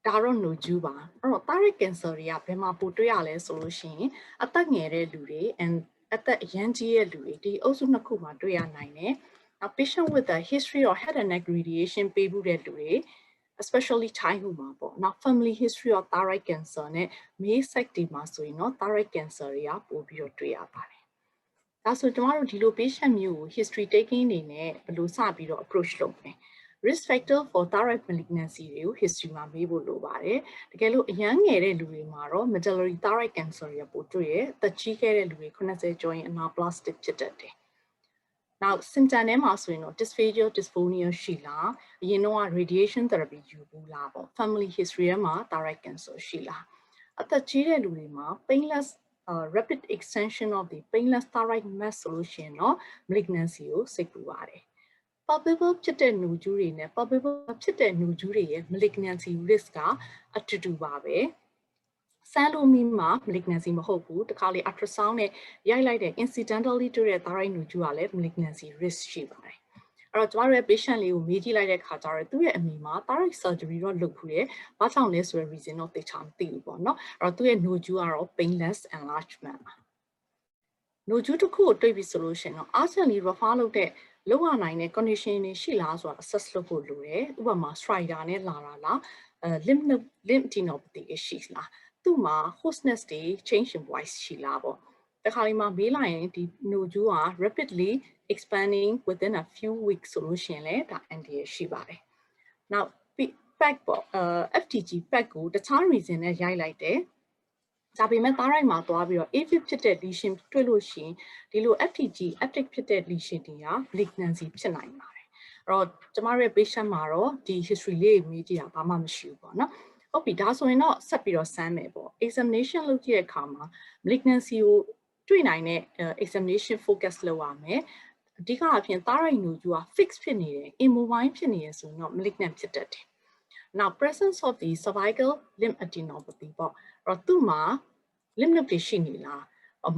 Daron noduba or thyroid cancer bema portrayal solution at the lure and at the yangia lure also nakuma doya 9 a patient with a history or head and neck radiation paper lure especially childhood now family history of thyroid cancer may secti maso thyroid cancer pobio doya pare. That's what tomorrow the patient mu history taking in a below sabi approach long. Risk factor for thyroid malignancy history ma be low bare. The gallo young ere lui maro medullary thyroid cancer portray the cheek ere lui conase joint anaplastic chitate. Now symptom dysphagia, dysphonia sheila, radiation therapy labo, family history ma thyroid cancer sheila. At the chile lurima, painless rapid extension of the painless thyroid mass solution or malignancy sequare. Probable chite nodule probable chite nodule malignancy risk at to do babe. Salomima malignancy mahoku, the Kali ultrasound like incidentally to the thyroid nodule malignancy risk shibai. Or a patient live media like Qatar to a mima, thyroid surgery or look but unless we reason of the charm no or to a nodule or painless enlargement. Nodule to code to be solution or actually follow the lower 9 condition she last or assess local lure, Ubama stridane la lymphadenopathy is sheila. သူ့မှာ hostness တွေ change in voice ရှိလားပေါ့တခါလေးမှာမေးလိုက်ရင်ဒီ nodule က rapidly expanding within a few weeks ဆိုလို့ရှိရင်လည်းဒါ NDA ရှိပါတယ် now pack ပေါ့ FTG pack ကိုတခြား reason နဲ့ရိုက်လိုက်တယ်ဒါပေမဲ့သားရိုက်မှာသွားပြီးတော့ AFib ဖြစ်တဲ့ lesion တွေ့လို့ရှိရင်ဒီလို FTG active ဖြစ်တဲ့ lesion တွေက malignancy ဖြစ်နိုင်ပါတယ်အဲ့တော့ကျမတို့ရဲ့ patient မှာတော့ဒီ history လေးကိုမေးကြည့်တာဘာမှမရှိဘူးပေါ့နော်ဟုတ်ပြီဒါဆိုရင်တော့ဆက်ပြီးတော့စမ်းမယ်ပေါ့ examination လုပ်ကြည့်တဲ့အခါမှာ malignancy ကိုတွေ့နိုင်တဲ့ examination focus လုပ်ရမယ်အဓိကအဖြစ် thyroid nodule က fix ဖြစ်နေတယ် immobile ဖြစ်နေရဆိုတော့ malignant ဖြစ်တတ်တယ် now presence of the cervical lymph adenopathy ပေါ့အဲ့တော့သူ့မှာ lymph node တွေရှိနေလား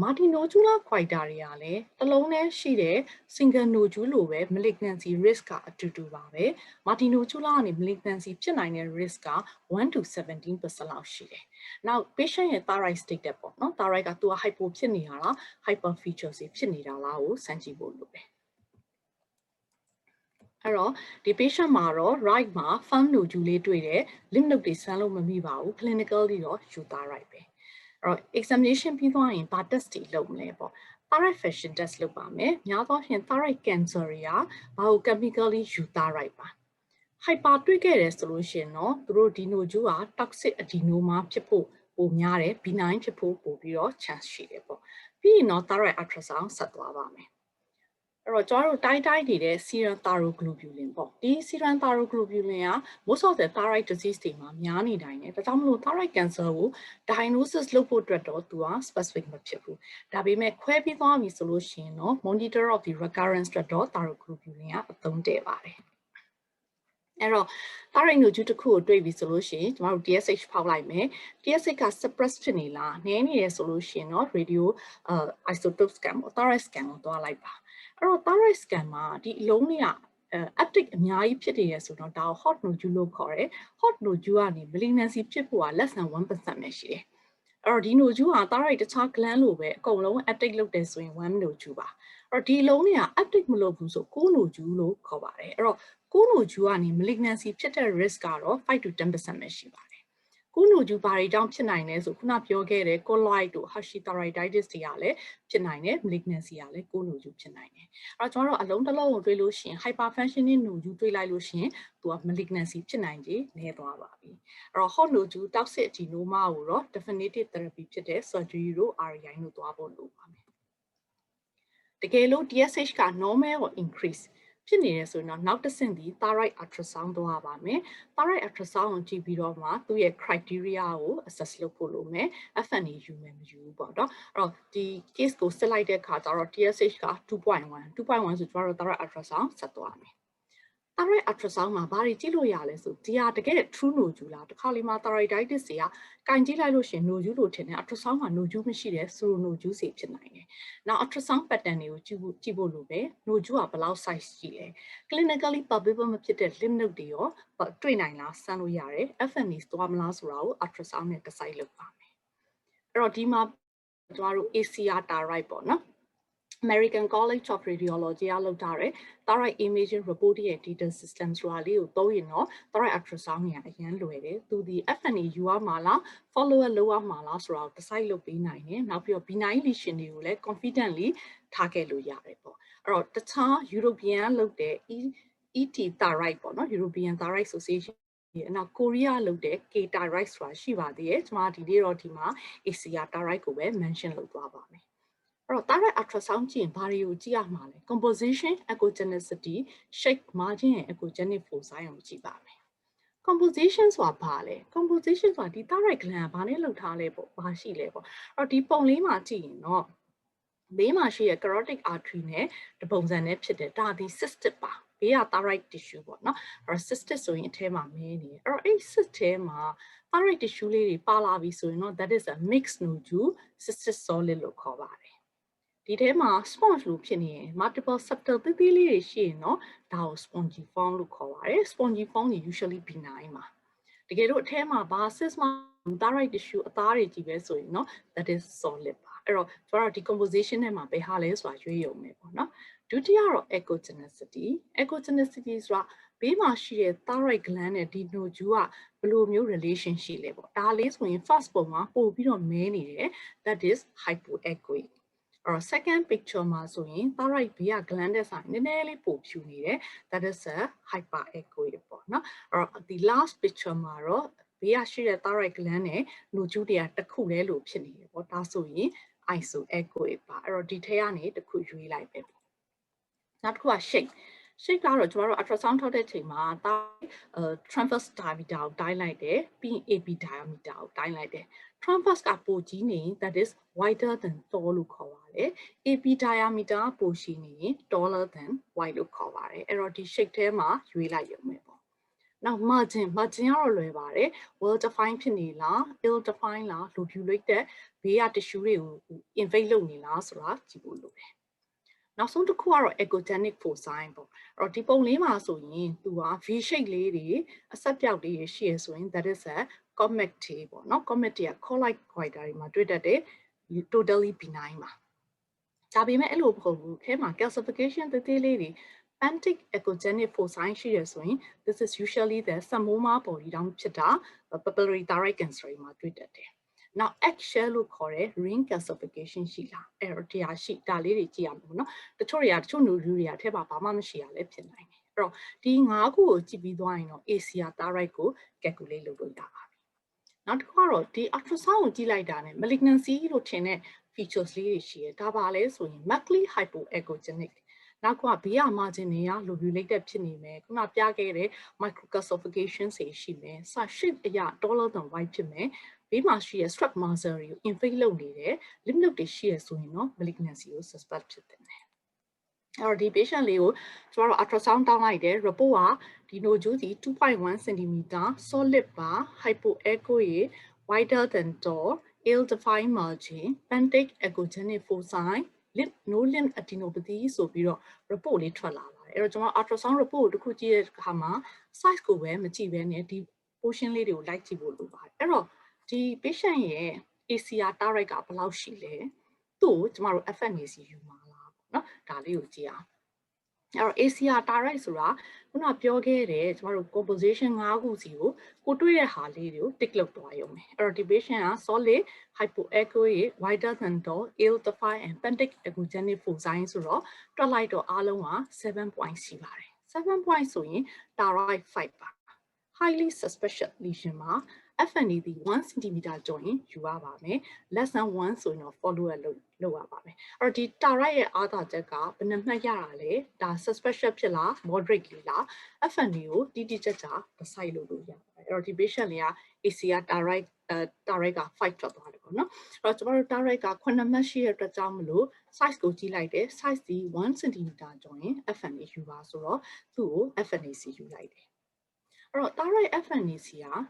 multinodular criteria လည်းတစ်လုံးနဲ့ရှိတဲ့ single nodule လိုပဲ malignancy risk ကအတူတူပါပဲ multinodular ကနေ malignancy ဖြစ်နိုင်တဲ့ risk က 1 to 17% လောက်ရှိတယ် now patient ရဲ့ thyroid status ပေါ့နော် thyroid ကသူက hypo ဖြစ်နေတာလား hyper features ဖြစ်နေတာလားကိုစမ်းကြည့်ဖို့လိုတယ်အဲ့တော့ဒီ patient မှာတော့ right မှာ firm nodule လေးတွေ့တယ် lymph node တွေဆန်းလို့မမိပါဘူး clinically တော့ euthyroid ပဲအဲ့တော့ examination ပြီးသွားရင်ဘာ test တွေလုပ်မလဲပေါ့ thyroid function test လုပ်ပါမယ်များသောအားဖြင့် thyroid cancer တွေက biochemically euthyroid ပါ hyper တွေ့ခဲ့တယ်ဆိုလို့ရှိရင်တော့သူတို့ဒီ nodule က toxic adenoma ဖြစ်ဖို့ပိုများတယ် benign ဖြစ်ဖို့ပိုပြီးတော့ chance ရှိတယ်ပေါ့ပြီးရင်တော့ thyroid ultrasound ဆက်သွားပါမယ်အဲ့တော့ကျွန်တော်တို့တိုင်းနေတဲ့ serum thyroglobulin ပေါ့ဒီ serum thyroglobulin က most of the thyroid disease တွေမှာများနေတိုင်းတယ်ဒါကြောင့်မလို့ thyroid cancer ကို diagnosis လုပ်ဖို့အတွက်တော့သူက specific မဖြစ်ဘူးဒါပေမဲ့ခွဲပြီးသွားပြီဆိုလို့ရှိရင်တော့ monitor of the recurrence အတွက်တော့ thyroglobulin ကအသုံးတည့်ပါတယ်အဲ့တော့ thyroid nodule တစ်ခုကိုတွေ့ပြီဆိုလို့ရှိရင်ကျွန်တော်တို့ TSH ဖောက်လိုက်မယ် TSH က suppress ဖြစ်နေလားနည်းနေရဆိုလို့ရှိရင်တော့ radio isotope scan ပေါ့ thyroid scan ကိုသွားလိုက်ပါအဲ့တော့ thyroid scan မှာဒီအလုံးလေးကuptake အများကြီးဖြစ်နေရဆိုတော့ဒါကို hot nodule လို့ခေါ်တယ် hot nodule ကနေ malignancy ဖြစ်ဖို့က less than 1% ပဲရှိတယ်အဲ့တော့ဒီ nodule က thyroid တခြား gland လိုပဲအကုန်လုံး uptake လုပ်တယ်ဆိုရင် 1 nodule ပါအဲ့တော့ဒီအလုံးလေးက uptake မလုပ်ဘူးဆို9 nodule လို့ခေါ်ပါတယ်အဲ့တော့9 nodule ကနေ malignancy ဖြစ်တဲ့ risk ကတော့ 5 to 10% ပဲရှိပါတယ်9 nodule ဘာတွေကြောင့်ဖြစ်နိုင်လဲဆိုခုနပြောခဲ့တဲ့ colloid တို့ Hashimoto-thyroiditis တွေကလည်းဖြစ်နိုင်တယ် malignancy ကလည်း9 nodule ဖြစ်နိုင်တယ်အဲ့တော့ကျွန်တော်တို့အလုံးတစ်လုံးကိုတွေးလို့ရှိရင် hyperfunctioning nodule တွေးလိုက်လို့ရှိရင်သူက malignancy ဖြစ်နိုင်ခြေနည်းသွားပါပြီအဲ့တော့ hot nodule toxic adenoma ကိုတော့ definitive therapy ဖြစ်တဲ့ surgery တို့ REI တို့သွားဖို့လိုပါမယ်တကယ်လို့ TSH က normal ကို increase ဖြစ်နေရဆိုရင်တော့နောက်တစ်ဆင့်ဒီ thyroid ultrasound သွားပါမယ် thyroid ultrasound ကိုကြည့်ပြီးတော့မှသူ့ရဲ့ criteria ကို assess လုပ်ဖို့လိုမယ် FNA ယူမယ်မယူဘူးပေါ့နော်အဲ့တော့ဒီ case ကိုစစ်လိုက်တဲ့အခါကျတော့ TSH က 2.1 ဆိုကျွန်တော်တို့ thyroid ultrasound ဆက်သွားမယ် thyroid ultrasound မှာဘာတွေကြည့်လို့ရလဲဆိုဒီဟာတကယ် true nodule လားတစ်ခါလေးမှာ thyroiditis တွေကကင်ကြည့်လိုက်လို့ရှင် nodule လို့ထင်တယ် ultrasound မှာ nodule မရှိတဲ့ pseudo nodule တွေဖြစ်နိုင်တယ်နောက် ultrasound pattern တွေကိုကြည့်ဖို့လိုပဲ nodule ကဘယ်လောက် size ရှိလဲ clinically palpable မဖြစ်တဲ့ lymph node တွေရောတွေ့နိုင်လားစမ်းလို့ရတယ် FNA သွားမလားဆိုတာကို ultrasound နဲ့ decide လုပ်ပါမယ်အဲ့တော့ဒီမှာကျွန်တော်တို့ ACR thyroid ပေါ့နော်American College of Radiology ကလုပ်ထားတဲ့ thyroid imaging report ရဲ့ data system ဆိုတာလေးကိုသုံးရင်တော့ thyroid ultrasound ကြီးအရင်လွယ်တယ်သူဒီ FNA ယူရမှာလား follow up လုပ်ရမှာလားဆိုတာကို decide လုပ်ပေးနိုင်တယ်နောက်ပြီးတော့ benign lesion တွေကိုလည်း confidently ထားခဲ့လို့ရတယ်ပေါ့အဲ့တော့တခြား European လုပ်တဲ့ ET thyroid ပေါ့နော် European Thyroid Association နောက် Korea လုပ်တဲ့ K thyroid ဆိုတာရှိပါသေးတယ်ကျွန်မဒီနေ့တော့ဒီမှာ ACR thyroid ကိုပဲ mention လုပ်သွားပါမယ်အဲ့တော့ thyroid ultrasound ကြည့်ရင်ဘာတွေကိုကြည့်ရမှာလဲ composition echogenicity shape margin ရဲ့ echogenic foci ကိုကြည့်ပါမယ် composition ဆိုတာဘာလဲ composition ဆိုတာဒီ thyroid gland ကဘာနဲ့လုပ်ထားလဲပေါ့ဘာရှိလဲပေါ့အဲ့တော့ဒီပုံလေးမှာကြည့်ရင်တော့ဘေးမှာရှိတဲ့ carotid artery နဲ့တပုံစံနဲ့ဖြစ်တယ်ဒါဒီ cystic ပါဘေးက thyroid tissue ပေါ့နော်အဲ့တော့ cystic ဆိုရင်အထဲမှာမဲနေတယ်အဲ့တော့အဲ့ cyst ထဲမှာ thyroid tissue လေးတွေပါလာပြီဆိုရင်တော့ that is a mixed nodule cystic solid လို့ခေါ်ပါတယ်ဒီထဲမှာ sponge လို့ဖြစ်နေရင် multiple septal သေးသေးလေးတွေရှိရင်တော့ဒါကို spongiform လို့ခေါ်ပါတယ် spongiform ကြီး usually benign ပါတကယ်လို့အထဲမှာဘာ cyst မှာ thyroid tissue အသားတွေကြီးပဲဆိုရင်တော့ that is solid ပါအဲ့တော့ကျွန်တော်တို့ decomposition ထဲမှာဘယ်ဟာလဲဆိုတာရွေးရုံပဲပေါ့နော်ဒုတိယတော့ echogenicity ဆိုတာဘ ဘေးမှာရှိတဲ့ thyroid gland နဲ့ဒီ nodule ကဘယ်လိုမျိုး relation ရှိလဲပေါ့ဒါလေးဆိုရင် first ပုံမှာပို့ပြီးတော့မဲနေတယ် that is hypoechoic second picture မှာဆိုရင် thyroid ဘေးက gland တဲ့ဆိုင်နည်းနည်းလေးပိုဖြူနေတယ် that is a hyperechoic ပေါ့နော်ဒီ last picture မှာတော့ဘေးကရှိတဲ့ thyroid gland နဲ့ nodule တွေကတစ်ခုတည်းလို့ဖြစ်နေတယ်ပေါ့ဒါဆိုရင် isoechoic ပါအဲ့တော့ဒီထဲကနေတစ်ခုရွေးလိုက်ပဲနောက်တစ်ခုက shape ကတော့ကျွန်တော်တို့ ultrasound ထုတ်တဲ့ချိန်မှာ transverse diameter ကိုတိုင်းလိုက်တယ်ပြီးရင် AP diameter ကိုတိုင်းလိုက်တယ် transverse ကပိုကြီးနေရင် that is wider than tall လို့ခေါ်ပါတယ် AP diameter ကပိုရှိနေရင် taller than wide လို့ခေါ်ပါတယ်အဲ့တော့ဒီ shape ထဲမှာရွေးလိုက်ရုံပဲပေါ့နောက် margin ကတော့လွယ်ပါတယ် well defined ဖြစ်နေလား ill defined လား lobulate တဲ့ဘေးက tissue တွေကို invade လုပ်နေလားဆိုတာကြည့်ဖို့လိုတယ်နောက်ဆုံးတစ်ခုကတော့ echogenic foci ပေါ့အဲ့တော့ဒီပုံလေးမှာဆိုရင်သူက V shape လေးတွေအဆက်ပြောက်လေးတွေရှိရဆိုရင် that is a comet tail ပေါ့နော် comet tail က colloid goiter တွေမှာတွေ့တတ်တယ် totally benign ပါဒါပေမဲ့အဲ့လိုမဟုတ်ဘူးအဲမှာ calcification သေးသေးလေးတွေ Pantic echogenic foci ရှိရဆိုရင် this is usually the samoma body တောင်ဖြစ်တာ papillary thyroid cancer တွေမှာတွေ့တတ်တယ်နောက် eggshell လို့ခေါ်တဲ့ ring calcification ရှိလားအဲ့တော့တရားရှိဒါလေးတွေကြည့်ရမှာပေါ့နော်တချို့တွေက nodule တွေအထက်မှာဘာမှမရှိရလဲဖြစ်နိုင်တယ်အဲ့တော့ဒီ၅ခုကိုကြည့်ပြီးသွားရင်တော့ ACR thyroid ကို calculate လုပ်လို့ရပါပြီနောက်တစ်ခုကတော့ဒီ ultrasound ကိုကြည့်လိုက်တာနဲ့ malignancy လို့ထင်တဲ့ features လေးတွေရှိတယ်ဒါပါလဲဆိုရင် macally hypoechogenicနောက်ကဘေးက margin တွေက lobulated ဖြစ်နေမယ်ခုနပြခဲ့တဲ့ microcalcification တွေရှိမယ် shape အရာ taller than wide ဖြစ်မယ်ဘေးမှာရှိတဲ့ strap muscle တွေကို invade လုပ်နေတယ် lymph node တွေရှိရဆိုရင်တော့ malignancy ကို suspect ဖြစ်တယ်အဲ့တော့ဒီ patient လေးကိုကျွန်တော်တို့ ultrasound တောင်းလိုက်တယ် report ကဒီ nodule ဒီ 2.1 cm solid ပါ hypoechoic wider than tall ill defined margin Pantic echogenic foci no lymph adenopathy ဆိုပြီးတော့ report လေးထွက်လာပါတယ်အဲ့တော့ကျွန်တော် ultrasound report ကိုတစ်ခုကြည့်တဲ့အခါမှာ size ကိုပဲမကြည့်ဘဲနဲ့ဒီ portion လေးတွေကိုလိုက်ကြည့်ဖို့လိုပါတယ်အဲ့တော့ဒီ patient ရဲ့ ACR thyroid ကဘယ်လောက်ရှိလဲသူ့ကိုကျမတို့ FNAC ယူမှာလားပေါ့နော်ဒါလေးကိုကြည့်အောင်အဲ့တော့ ACR thyroid ဆိုတာခုနပြောခဲ့တဲ့ကျမတို့ composition 5ခုစီကိုတွေ့တဲ့ဟာလေးတွေကို tick လုပ်သွားရုံပဲအဲ့တော့ဒီ patient က solid hypoechoic wider than tall ill defined and Pantic echogenic foci ဆိုတော့တွက်လိုက်တော့အားလုံးက7 point ရှိပါတယ်7 point ဆိုရင် thyroid 5ပါ highly suspicious lesion မှာFNA ဒီ1 cm ကျော်ရင်ယူရပါမယ် less than 1 ဆိုရင်တော့ follow up လုပ်ရပါမယ်အဲ့တော့ဒီ thyroid ရဲ့အားသာချက်ကဘယ်နှမှတ်ရတာလဲဒါ suspicious ဖြစ်လား moderate လား FNA ကိုတိတိကျကျ decide လုပ်လို့ရပါတယ်အဲ့တော့ဒီ patient လေးက ACR thyroid က5ထွက်သွားတယ်ပေါ့နော်အဲ့တော့ကျွန်တော်တို့ thyroid က9မှတ်ရှိတဲ့အတွက်ကြောင့်မလို့ size ကိုကြည့်လိုက်တယ် size ဒီ1 cm ကျော်ရင် FNA ယူပါဆိုတော့သူ့ကို FNAC ယူလိုက်တယ်အဲ့တော့ thyroid FNAC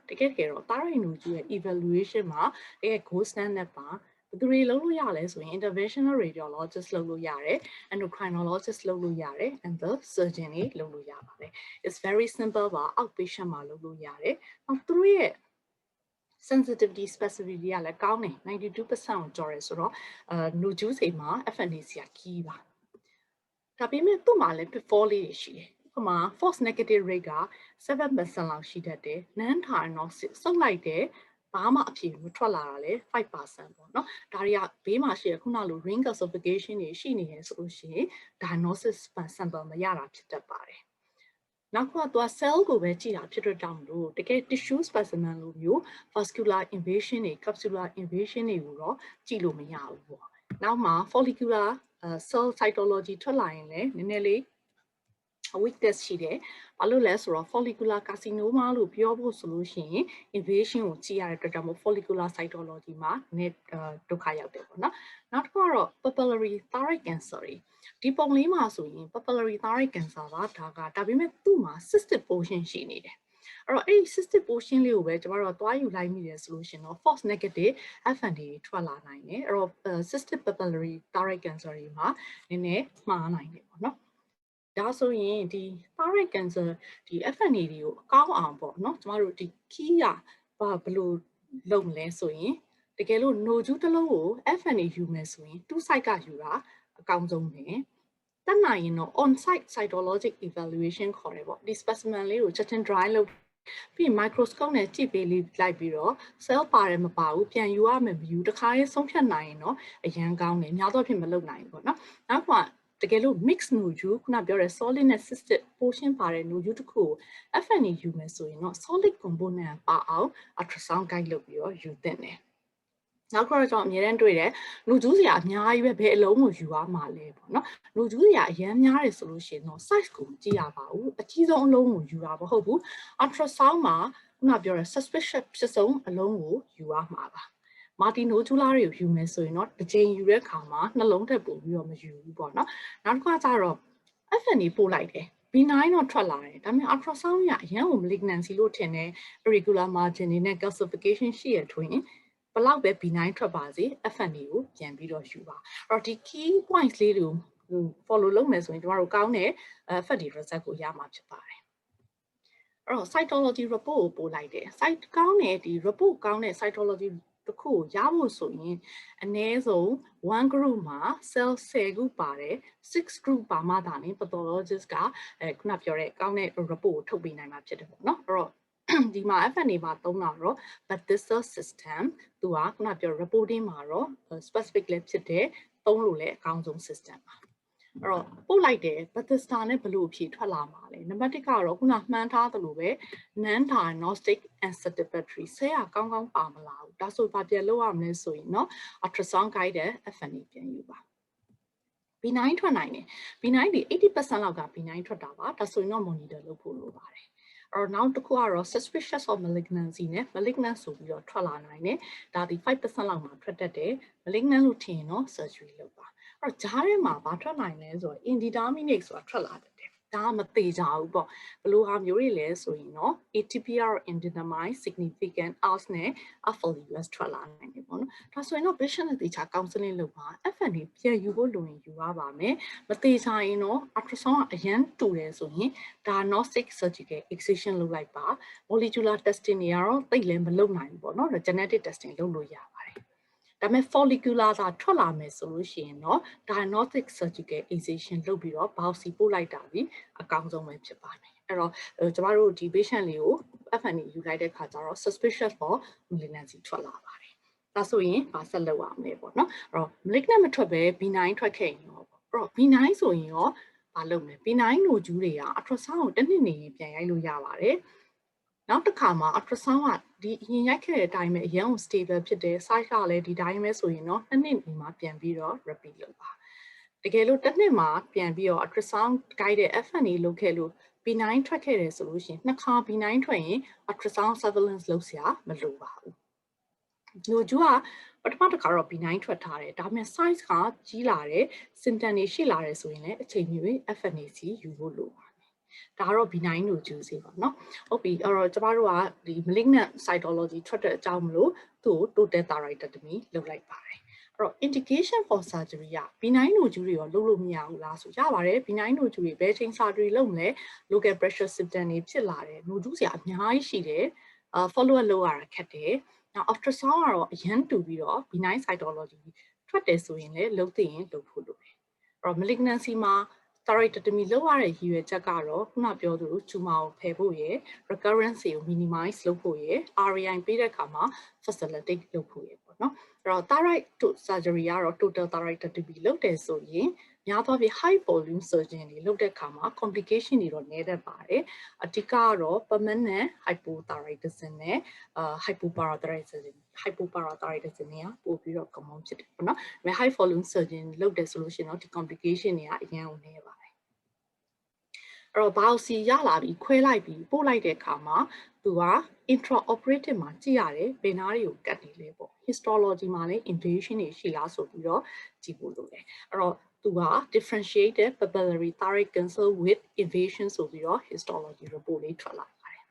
ကတကယ်တော့ thyroid nodule ရဲ့ evaluation မှာတကယ် gold standard ပါဘယ်သူတွေလုပ်လို့ရလဲဆိုရင် interventional radiologist လုပ်လို့ရတယ် endocrinologist လုပ်လို့ရတယ် and the surgeon တွေလုပ်လို့ရပါတယ် it's very simple ပါ outpatient မှာလုပ်လို့ရတယ်နောက်သူတို့ရဲ့ sensitivity specificity ကလည်းကောင်းတယ် 92% ကိုကျော်တယ်ဆိုတော့ nodule တွေမှာ FNAC က key ပါဒါပေမဲ့သူ့မှာလည်း pitfall လေးတွေရှိတယ်ဥပမာ false negative rate က 7% လောက်ရှိတတ်တယ် non diagnostic စုပ်လိုက်တယ်ဘာမှအဖြေမထွက်လာတာလေ 5% ပေါ့နော်ဒါတွေကဘေးမှာရှိရခုနလို ring calcification တွေရှိနေတယ်ဆိုလို့ရှိရင် diagnosis sample မရတာဖြစ်တတ်ပါတယ်နောက်ကသူက cell ကိုပဲကြည့်တာဖြစ်တော့တောင်းလို့တကယ် tissue specimen လိုမျိုး vascular invasion တွေ capsular invasion တွေကိုတော့ကြည့်လို့မရဘူးပေါ့နောက်မှာ follicular cell cytology ထွက်လာရင်လည်းနည်းနည်းလေး weakness ရှိတယ်ဘာလို့လဲဆိုတော့ follicular carcinoma လို့ပြောဖို့ဆိုလို့ရှိရင် invasion ကိုကြည့်ရတဲ့အတွက်ကြောင့်မို့ follicular cytology မှာနည်းဒုက္ခရောက်တယ်ပေါ့နော်နောက်တစ်ခုကတော့ papillary thyroid cancer ဒီပုံလေးမှာဆိုရင် papillary thyroid cancer ပါဒါပေမဲ့သူ့မှာ cystic portion ရှိနေတယ်အဲ့တော့အဲ့ဒီ cystic portion လေးကိုပဲကျမတို့သွားယူလိုက်မိတယ်ဆိုလို့ရှင်တော့ false negative FNA ထွက်လာနိုင်တယ်အဲ့တော့ cystic papillary thyroid cancer တွေမှာနည်းနည်းမှားနိုင်တယ်ပေါ့နော်ဒါဆိုရင်ဒီ thyroid cancer ဒီ FNA တွေကိုအကောင်းအောင်ပေါ့နော်ကျမတို့ဒီ key ကဘယ်လိုလုပ်မလဲဆိုရင်တကယ်လို့ nodule တစ်လုံးကို FNA ယူမယ်ဆိုရင် two side ကယူတာအကောင်းဆုံးပဲ တတ်နိုင်ရင်တော့ on-site cytologic evaluation ခေါ်တယ်ပေါ့ဒီ specimen လေးကိုချက်ချင်း dry လုပ်ပြီး microscope နဲ့ကြည့်ပေးလိုက်ပြီးတော့ cell ပါတယ်မပါဘူးပြန်ယူရမယ်မယူတခါရေးဆုံးဖြတ်နိုင်ရင်တော့အရန်ကောင်းတယ်များသောအားဖြင့်မလုပ်နိုင်ဘူးပေါ့နော်နောက်ကတကယ်လို့ mix nodule ခုနပြောတဲ့ solid နဲ့ cystic portion ပါတဲ့ nodule တစ်ခုကို FNA ယူမယ်ဆိုရင်တော့ solid component ပါအောင် ultrasound guide လုပ်ပြီးတော့ယူသင့်တယ်နောက်ခေါ်တော့အများတန်းတွေ့တယ်လူကျူးစရာအများကြီးပဲဘယ်အလုံးကိုယူရမှာလဲပေါ့နော်လူကျူးစရာအများများတယ်ဆိုလို့ရှိရင်တော့ size ကိုကြည့်ရပါဘူးအကြီးဆုံးအလုံးကိုယူတာမဟုတ်ဘူး ultrasound မှာခုနပြောတဲ့ suspicious ဖြစ်ဆုံးအလုံးကိုယူရမှာပါမာတီနိုဂျူလာတွေကိုယူမယ်ဆိုရင်တော့တစ်ချိန်ယူတဲ့အခါမှာနှလုံးထက်ပို့ပြီးတော့မယူဘူးပေါ့နော်နောက်တစ်ခါကျတော့ FNA ပို့လိုက်တယ်B9 တော့ထွက်လာတယ်ဒါပေမဲ့ ultrasound ရအရင်က malignancy လို့ထင်တယ် irregular margin တွေနဲ့ calcification ရှိရထွင်ဘလောက်ပဲ B9 ထွက်ပါစေ FNA ကိုပြန်ပြီးတော့ယူပါအဲ့တော့ဒီ key points လေးတွေကို follow လုပ်မယ်ဆိုရင်ကျမတို့ကောင်းတဲ့ FNA result ကိုရမှာဖြစ်ပါတယ်အဲ့တော့ cytology report ကိုပို့လိုက်တယ် site ကောင်းတဲ့ဒီ report ကောင်းတဲ့ cytology တစ်ခုကိုရဖို့ဆိုရင်အနည်းဆုံး1 group မှာ cell 10ခုပါတယ်6 group ပါမှသာနေ pathologist ကခုနပြောတဲ့ကောင်းတဲ့ report ကိုထုတ်ပေးနိုင်မှာဖြစ်တယ်ပေါ့နော်အဲ့တော့ဒီမှာ FNA မှာသုံးတာတော့ Bethesda system သူကခုနပြော reporting မှာတော့ specific လည်းဖြစ်တယ်သုံးလို့လည်းအကောင်းဆုံး system ပါအဲ့တော့ပို့လိုက်တယ် Bethesda နဲ့ဘယ်လိုအဖြေထွက်လာမှာလဲနံပါတ်1ကတော့ခုနမှန်းထားသလိုပဲ non diagnostic and satisfactory ဆဲရကောင်းကောင်းပါမလားဒါဆိုဘာပြန်လုပ်ရမလဲဆိုရင်เนาะ ultrasound guided FNA ပြန်ယူပါ B9 ထွက်နိုင်တယ် B9 ဒီ 80% လောက်က B9 ထွက်တာပါဒါဆိုရင်တော့ monitor လုပ်ဖို့လိုပါတယ်အဲ့တော့နောက်တစ်ခုကတော့ suspicious of malignancy နဲ့ malignant ဆိုပြီးတော့ထွက်လာနိုင်တယ်ဒါဒီ 5% လောက်မှာထွက်တတ်တယ် malignant လို့ထင်ရင်တော့ surgery လုပ်ပါအဲ့တော့ဂျားထဲမှာဘာထွက်နိုင်လဲဆိုတော့ indeterminate ဆိုတာထွက်လာတယ်ဒါမသေးကြဘူးပေါ့ဘလို့ဟာမျိုးတွေလဲဆိုရင်တော့ ATPR indeterminate significant as နဲ့ FLUS ထွက်လာနိုင်တယ်ပေါ့နော်ဒါဆိုရင်တော့ patient နဲ့တေချာ counseling လုပ်ပါ FNA ပြန်ယူဖို့လိုရင်ယူရပါမယ်မသေးချာရင်တော့ ultrasound ကအရန်တူတယ်ဆိုရင် diagnostic surgical excision လုပ်လိုက်ပါ molecular testing တွေကတော့သိလည်းမလုပ်နိုင်ဘူးပေါ့နော် genetic testing လုပ်လို့ရပါတယ်ဒါပေမဲ့ follicular သာထွက်လာမယ်ဆိုလို့ရှိရင်တော့ diagnostic surgical excision လုပ်ပြီးတော့ biopsy ပို့လိုက်တာပြီးအကောင်းဆုံးပဲဖြစ်ပါမယ်အဲ့တော့ကျမတို့ဒီ patient လေးကို FNA ယူလိုက်တဲ့ခါကျတော့ suspicious for malignancy ထွက်လာပါတယ်ဒါဆိုရင်ဘာဆက်လုပ်ရမလဲပေါ့နော်အဲ့တော့ malignant မထွက်ပဲ B9 ထွက်ခဲ့ရင်ရောပေါ့အဲ့တော့ B9 ဆိုရင်ရောဘာလုပ်မလဲ B9 နိုဂျူးတွေက ultrasound ကိုတစ်နှစ်နေရင်ပြန်ရိုက်လို့ရပါတယ်နောက်တစ်ခါမှာ ultrasound ကဒီအရင်ရိုက်ခဲ့တဲ့အတိုင်းပဲအရင်က stable ဖြစ်တယ် size ကလည်းဒီတိုင်းပဲဆိုရင်တော့နှစ်နှစ်ဒီမှာပြန်ပြီးတော့ repeat လုပ်ပါတကယ်လို့တစ်နှစ်မှာပြန်ပြီးတော့ ultrasound guided FNA လုပ်ခဲ့လို့ B9 ထွက်ခဲ့တယ်ဆိုလို့ရှိရင်နှစ်ခါ B9 ထွက်ရင် ultrasound surveillance လုပ်စရာမလိုပါဘူးနိုဂျူးကပထမတစ်ခါတော့ B9 ထွက်ထားတယ်ဒါပေမဲ့ size ကကြီးလာတယ် symptom တွေရှိလာတယ်ဆိုရင်လည်းအချိန်မီ FNA ယူဖို့လိုပါဒါကတော့ B9 ကိုကျူးစေပါเนาะဟုတ်ပြီအဲ့တော့ကျမတို့ကဒီ malignant cytology ထွက်တဲ့အကြောင်းမလို့သူ့ကို total thyroidectomy လုပ်လိုက်ပါတယ်အဲ့တော့ indication for surgery က B9 နိုဂျူးတွေရောလုပ်လို့မရဘူးလားဆိုရပါတယ် B9 နိုဂျူးတွေဘယ်ချိန် surgery လုပ်မလဲ local pressure symptom တွေဖြစ်လာတယ်နိုဂျူးစရာအများကြီးရှိတယ် follow up လုပ်ရတာခက်တယ်နောက် ultrasound ကတော့အရန်တူပြီးတော့ B9 cytology ထွက်တယ်ဆိုရင်လည်းလုပ်သိရင်လုပ်ဖို့လိုတယ်အဲ့တော့ malignancy မှာthyroidectomy လုပ်ရတဲ့ရည်ရွယ်ချက်ကတော့ခုနပြောသလို tumor ကိုဖယ်ဖို့ရယ် recurrence ကို minimize လုပ်ဖို့ရယ် RAI ပေးတဲ့အခါမှာ facilitate လုပ်ဖို့ရယ်ပေါ့နော်အဲ့တော့ thyroid surgery ကတော့ total thyroidectomy လုပ်တယ်ဆိုရင်များသောအားဖြင့် high volume surgeon တွေလုပ်တဲ့အခါမှာ complication တွေတော့နည်းတတ်ပါတယ်အဓိကကတော့ permanent hypothyroidism နဲ့hypoparathyroidism တွေကပို့ပြီးတော့ common ဖြစ်တယ်ပေါ့နော်ဒါပေမဲ့ high volume surgeon လုပ်တယ်ဆိုလို့ရှိရင်တော့ဒီ complication တွေကအရင်ကနည်းပါတယ်အဲ့တော့ biopsy ရလာပြီးခွဲလိုက်ပြီးပို့လိုက်တဲ့အခါမှာသူက intraoperative မှာကြည့်ရတယ်ဘယ်နားတွေကိုကတ်နေလဲပေါ့ histology မှာလည်း invasion တွေရှိလားဆိုပြီးတော့ကြည့်ဖို့လိုတယ်အဲ့တော့သူက differentiated papillary thyroid cancer with invasion ဆိုပြီးတော့ histology report လေးထွက်လာပါတယ်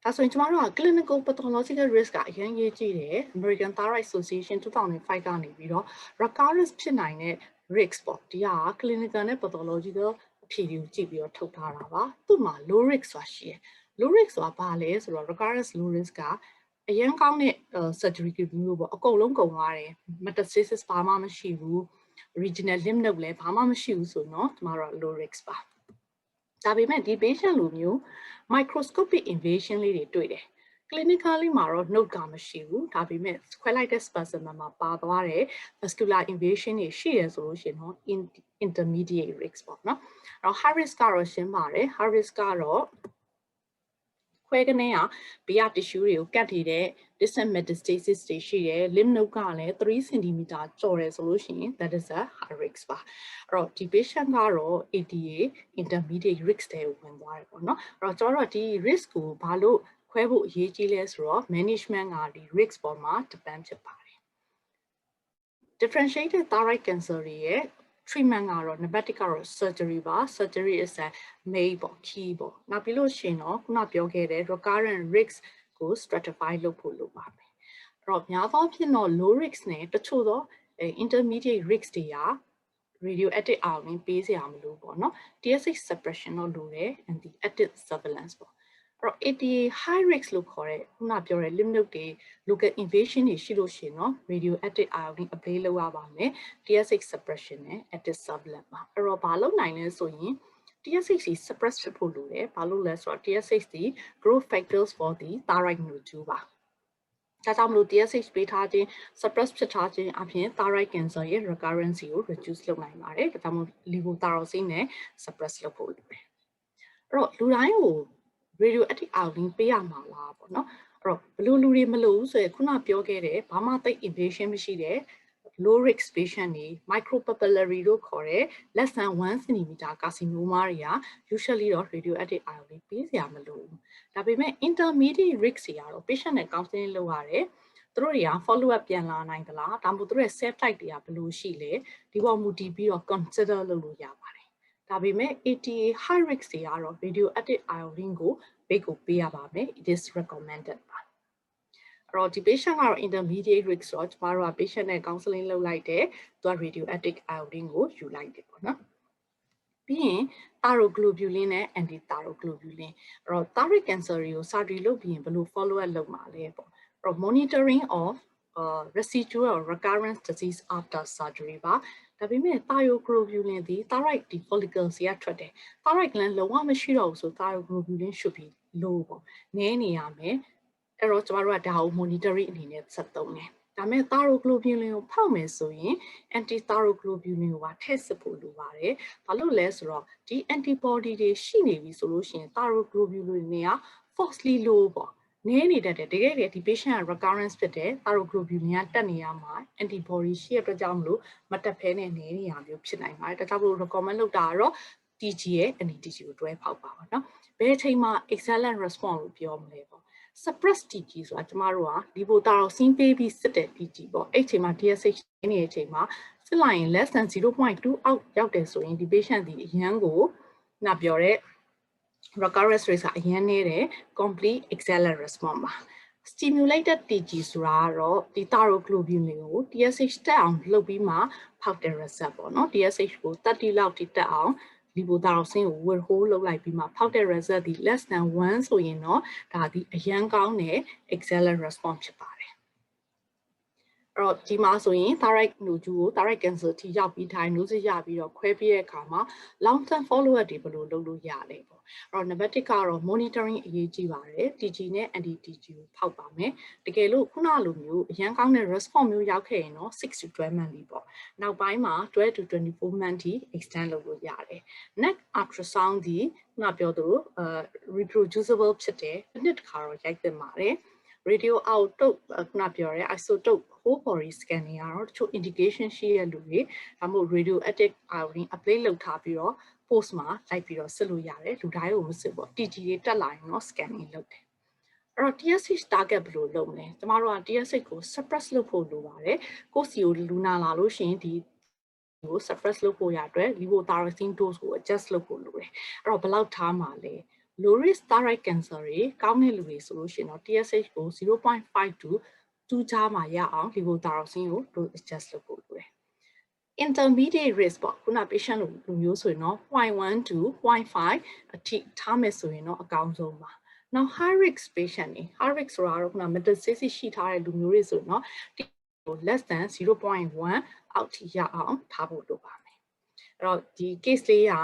ဒါဆိုရင်ကျမတို့က clinical pathological risk ကအရင်ရေးကြည့်တယ် American Thyroid Association 2005ကနေပြီးတော့ recurrence ဖြစ်နိုင်တဲ့ risk ပေါ့ဒီက clinical နဲ့ pathological အဖြေတွေကိုကြည့်ပြီးတော့ထုတ်ထားတာပါသူ့မှာ low risk ဆိုတာရှိတယ် low risk ဆိုတာဘာလဲဆိုတော့ recurrence low risk ကအရင်ကောင်းတဲ့ surgery မျိုးပေါ့အကုန်လုံးကုန်သွားတယ် metastasis ဘာမှမရှိဘူး regional lymph node လဲဘာမှမရှိဘူးဆိုတော့ကျမတို့ low risk ပါဒါပေမဲ့ဒီ patient လိုမျိုး microscopic invasion လေးတွေတွေ့တယ် clinically မှာတော့ note ကမရှိဘူးဒါပေမဲ့ခွဲလိုက်တဲ့ specimen မှာပါသွားတဲ့ vascular invasion တွေရှိရဆိုလို့ရှိရင်တော့ intermediate risk ပေါ့နော်အဲ့တော့ high risk ကတော့ရှင်းပါတယ် high risk ကတော့ခွဲကနေကဘေးက tissue တွေကိုကတ်နေတဲ့ distant metastasis တွေရှိတယ် lymph node ကလည်း3 cm ကျော်တယ်ဆိုလို့ရှိရင် that is a high risk ပါအဲ့တော့ဒီ patient ကတော့ ATA intermediate risk တွေဝင်သွားတယ်ပေါ့နော်အဲ့တော့ကျွန်တော်တို့ဒီ risk ကိုဘာလို့ခွဲဖို့အရေးကြီးလဲဆိုတော့ management ကဒီ risk ပေါ်မှာ depend ဖြစ်ပါတယ် differentiated thyroid cancer တွေရဲ့ treatment ကတော့ နံပါတ်1ကတော့ surgery ပါ surgery is a main ပေါ့ key ပေါ့နောက်ပြီးလို့ရှိရင်တော့ခုနပြောခဲ့တဲ့ recurrent risk ကို stratify လုပ်ဖို့လိုပါမယ်အဲ့တော့များသောအားဖြင့်တော့ low risk နဲ့တချို့သော intermediate risk တွေက radioactive အောင်ရင်ပေးစရာမလိုပေါ့နော် TSH suppression တော့လိုတယ် and the active surveillance ပေါ့အဲ့တော့ ATA high risk လို့ခေါ်တဲ့ခုနပြောတဲ့ lymph node တွေ local invasion တွေရှိလို့ရှိရင်တော့ radioactive iodine apply လုပ်ရပါမယ် TSH suppression နဲ့ active surveillance ပါအဲ့တော့ဘာလုပ်နိုင်လဲဆိုရင် TSH ကို suppress ဖြစ်ဖို့လိုတယ်ဘာလို့လဲဆိုတော့ TSH ဒီ growth factors for the thyroid nodule ပါဒါကြောင့်မလို့ TSH ပေးထားခြင်း suppress ဖြစ်ထားခြင်းအပြင် thyroid cancer ရဲ့ recurrence ကို reduce လုပ်နိုင်ပါတယ်ဒါကြောင့်မို့ levothyroxine နဲ့ suppress လုပ်ဖို့လိုတယ်အဲ့တော့လူတိုင်းကို radioactive iodine ပေးရမှာလားပေါ့နော်အဲ့တော့ဘလို့လူတွေမလို့ဆိုရင်ခုနပြောခဲ့တဲ့ဘာမှသိ invasion မရှိတဲ့ low risk patient တွေ micropapillary လို့ခေါ်တဲ့ less than 1 cm carcinoma တွေက usually တော့ radioactive iodine ပေးစရာမလိုဘူးဒါပေမဲ့ intermediate risk တွေကတော့ patient နဲ့ counseling လုပ်ရတယ်သူတို့တွေက follow up ပြန်လာနိုင်သလားဒါမှမဟုတ်သူတို့ရဲ့ cell type တွေကဘယ်လိုရှိလဲဒီပေါ်မူတည်ပြီးတော့ consider လုပ်လို့ရပါတယ်ဒါပေမဲ့ ATA high risk တွေကတော့ radioactive iodine ကိုပေးရပါမယ် it is recommended ပါအဲ့တော့ဒီ patient ကတော့ intermediate risk ဆိုတော့ကျမတို့က patient နဲ့ counseling လုပ်လိုက်တယ်သူက radioactive iodine ကိုယူလိုက်တယ်ပေါ့နော်ပြီးရင် thyroglobulin နဲ့ anti-thyroglobulin အဲ့တော့ thyroid cancer တွေကို surgery လုပ်ပြီးရင်ဘယ်လို follow up လုပ်မှာလဲပေါ့အဲ့တော့ monitoring of residual or recurrent disease after surgery ပါဒါပေမဲ့ thyroglobulin ဒီ thyroid follicle ဆီကထွက်တယ် thyroid gland လုံးဝမရှိတော့ဘူးဆို thyroglobulin should be low ပေါ့နည်းနေရမယ်အဲ့တော့ကျမတို့ကဒါကို monitoring အနေနဲ့ဆက်သုံးတယ်ဒါပေမဲ့ thyroglobulin ကိုဖောက်မယ်ဆိုရင် anti-thyroglobulin ကိုပါထည့်စစ်ဖို့လိုပါတယ်ဘာလို့လဲဆိုတော့ဒီ antibody တွေရှိနေပြီဆိုလို့ရှိရင် thyroglobulin တွေက falsely low ပေါ့နည်းနေတတ်တယ်တကယ်လေဒီ patient က recurrence ဖြစ်တယ် thyroglobulin ကတက်နေရမှာ antibody ရှိရတဲ့အတွက်ကြောင့်မလို့မတက်ဖဲနဲ့နည်းနေရမျိုးဖြစ်နိုင်ပါတယ်ဒါကြောင့်မလို့ recommend လုပ်တာကတော့ TG ရဲ့ NTG ကိုတွဲဖောက်ပါတော့ဘယ်အချိန်မှာ excellent response လို့ပြောမလဲပေါ့suppress TG ဆိုတာကျမတို့က levothyroxine ပေးပြီးစစ်တဲ့ TG ပေါ့အဲ့ချိန်မှာ TSH နေတဲ့အချိန်မှာစစ်လိုက်ရင် less than 0.2 အောက်ရောက်တယ်ဆိုရင်ဒီ patient ဒီအရန်ကိုနှပြောတဲ့ recurrence rate ကအရန်နေတယ် complete excellent response ပါ stimulated TG ဆိုတာကတော့ဒီ thyroglobulin ကို TSH တက်အောင်လုပ်ပြီးမှဖောက်တဲ့ result ပေါ့နော် TSH ကို30လောက်ထိတက်အောင်levothyroxine ကို withhold လုပ်လိုက်ပြီးမှဖောက်တဲ့ result ဒီ less than 1ဆိုရင်တော့ဒါဒီအရန်ကောင်းတဲ့ excellent response ဖြစ်ပါတယ်အဲ့တော့ဒီမှာဆိုရင် thyroid nodule ကို thyroid cancer ထိရောက်ပြီး diagnosis ရပြီးတော့ခွဲပြီးတဲ့အခါမှာ long term follow up တွေဘယ်လိုလုပ်လို့ရလဲပေါ့အဲ့တော့နံပါတ်1ကတော့ monitoring အရေးကြီးပါတယ် TG နဲ့ anti-TG ကိုဖောက်ပါမယ်တကယ်လို့ခုနလိုမျိုးအရန်ကောင်းတဲ့ response မျိုးရောက်ခဲ့ရင်တော့6 to 12 month ပေါ့နောက်ပိုင်းမှာ12 to 24 month ထိ extend လုပ်လို့ရတယ် neck ultrasound ဒီခုနပြောသလိုreproducible ဖြစ်တယ်တစ်နှစ်တစ်ခါတော့ရိုက်သင့်ပါတယ် radio isotope ခုနပြောရဲ isotope whole body scan တွေကတော့တချို့ indication ရှိရလူတွေဒါမှမဟုတ် radioactive iodine apply လုပ်ထားပြီးတော့ post မှာလိုက်ပြီးတော့စစ်လို့ရတယ်လူတိုင်းကိုမစစ်ပေါ့ TG တွေတက်လာရင်တော့ scanning လုပ်တယ်အဲ့တော့ TSH target ဘယ်လိုလုပ်မလဲကျမတို့က TSH ကို suppress လုပ်ဖို့လိုပါတယ်ကိုယ့်စီကိုလူနာလာလို့ရှိရင်ဒီကို suppress လုပ်ဖို့ရအတွက် levothyroxine dose ကို adjust လုပ်ဖို့လိုတယ်အဲ့တော့ဘယ်လောက်ထားမှာလဲ low risk thyroid cancer တွေကောင်းတဲ့လူတွေဆိုလို့ရှိရင်တော့ TSH ကို 0.5 to 2 ကြားမှာရအောင် levothyroxine ကို dose adjust လုပ်ဖို့လိုတယ် intermediate risk ပေါ့ခုန patient လူမျိုးဆိုရင်တော့ 0.1 to 0.5 အထိထားမယ်ဆိုရင်တော့အကောင်းဆုံးပါနောက် high risk patient တွေ high risk ဆိုတာတော့ခုန metastasis ရှိထားတဲ့လူမျိုးတွေဆိုရင်တော့less than 0.1 အောက်ထိရအောင်ထားဖို့လိုပါမယ်အဲ့တော့ဒီ case လေးက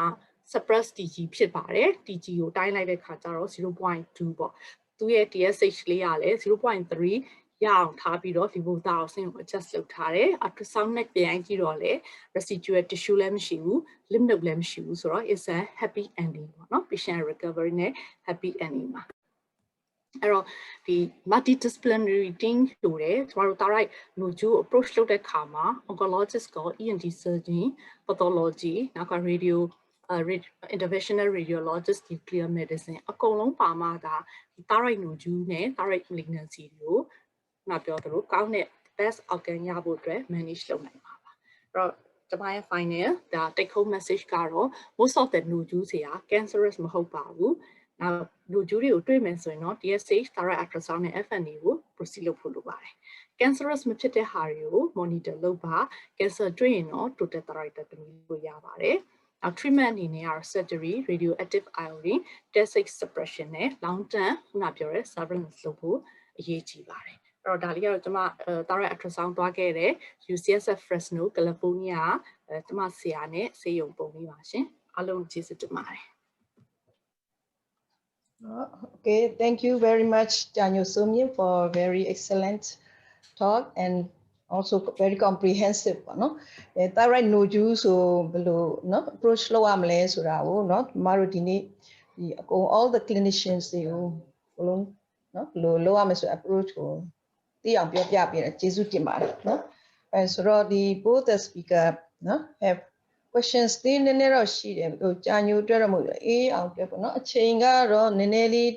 suppress TG ဖြစ်ပါတယ် TG ကိုတိုင်းလိုက်တဲ့ခါကျတော့ 0.2 ပေါ့သူရဲ့ TSH လေးကလည်း 0.3 ရအောင်ထားပြီးတော့ Levothyroxine ဆင်းကို adjust လုပ်ထားတယ် ultrasound နဲ့ပြန်ကြည့်တော့လေ residual tissue လည်းမရှိဘူး lymph node လည်းမရှိဘူးဆိုတော့ it's a happy ending ပေါ့နော် patient recovery နဲ့ happy ending ပါအဲ့တော့ဒီ multidisciplinary team လို့တယ်ကျမတို့ thyroid nodule approach လုပ်တဲ့ခါမှာ oncologist က ENT surgeon pathology နောက်က radio interventional radiologist nuclear medicine အကုန်လုံးပါမှသာ thyroid nodule နဲ့ thyroid malignancy ကိုနောက်ပြောသလိုကောင်းတဲ့ best outcome ရဖို့အတွက် manage လုပ်နိုင်ပါပါအဲ့တော့ကျမရဲ့ final ဒါ take home message ကတော့ most of the nodule တွေက cancerous မဟုတ်ပါဘူးနောက် nodule တွေကိုတွေ့မယ်ဆိုရင်တော့ TSH thyroid ultrasound နဲ့ FNA ကို proceed လုပ်ဖို့လိုပါတယ် cancerous မဖြစ်တဲ့ဟာတွေကို monitor လုပ်ပါ cancer တွေ့ရင်တော့ total thyroidectomy လို့ရပါတယ်Now, treatment in surgery, radioactive iodine, TSH suppression နဲ့ long term ခုနပြောရဲ surveillance လုပ်ဖို့အရေးကြီးပါတယ်။အဲ့တော့ဒါလေးကတော့ကျွန်မthyroid ultrasound သွားခဲ့တဲ့ UCSF Fresno California ကျွန်မဆရာနဲ့ဆေးရုံပုံလေးပါရှင်။အားလုံးကျေးဇူးတင်ပါတယ်။ Okay, thank you very much, Daniel Somyin, for a very excellent talk and also very comprehensive ပေါ့နော် thyroid nodule ဆိုဘယ်လိုနော် approach လုပ်ရမလဲဆိုတာကိုနော်မတို့ဒီနေ့ဒီအကုန် all the clinicians တွေကိုဘယ်လိုနော်ဘယ်လိုလုပ်ရမလဲဆို approach ကိုသိအောင်ပြောပြပေးတာကျေးဇူးတင်ပါတယ်နော်ဆိုတော့ဒီ both the speaker နော် have questions နည်းနည်းတော့ရှိတယ်ဟိုကြာညိုအတွက်တော့မဟုတ်ဘူးအေးအောင်ပြောပေါ့နော်အချိန်ကတော့နည်းနည်းလို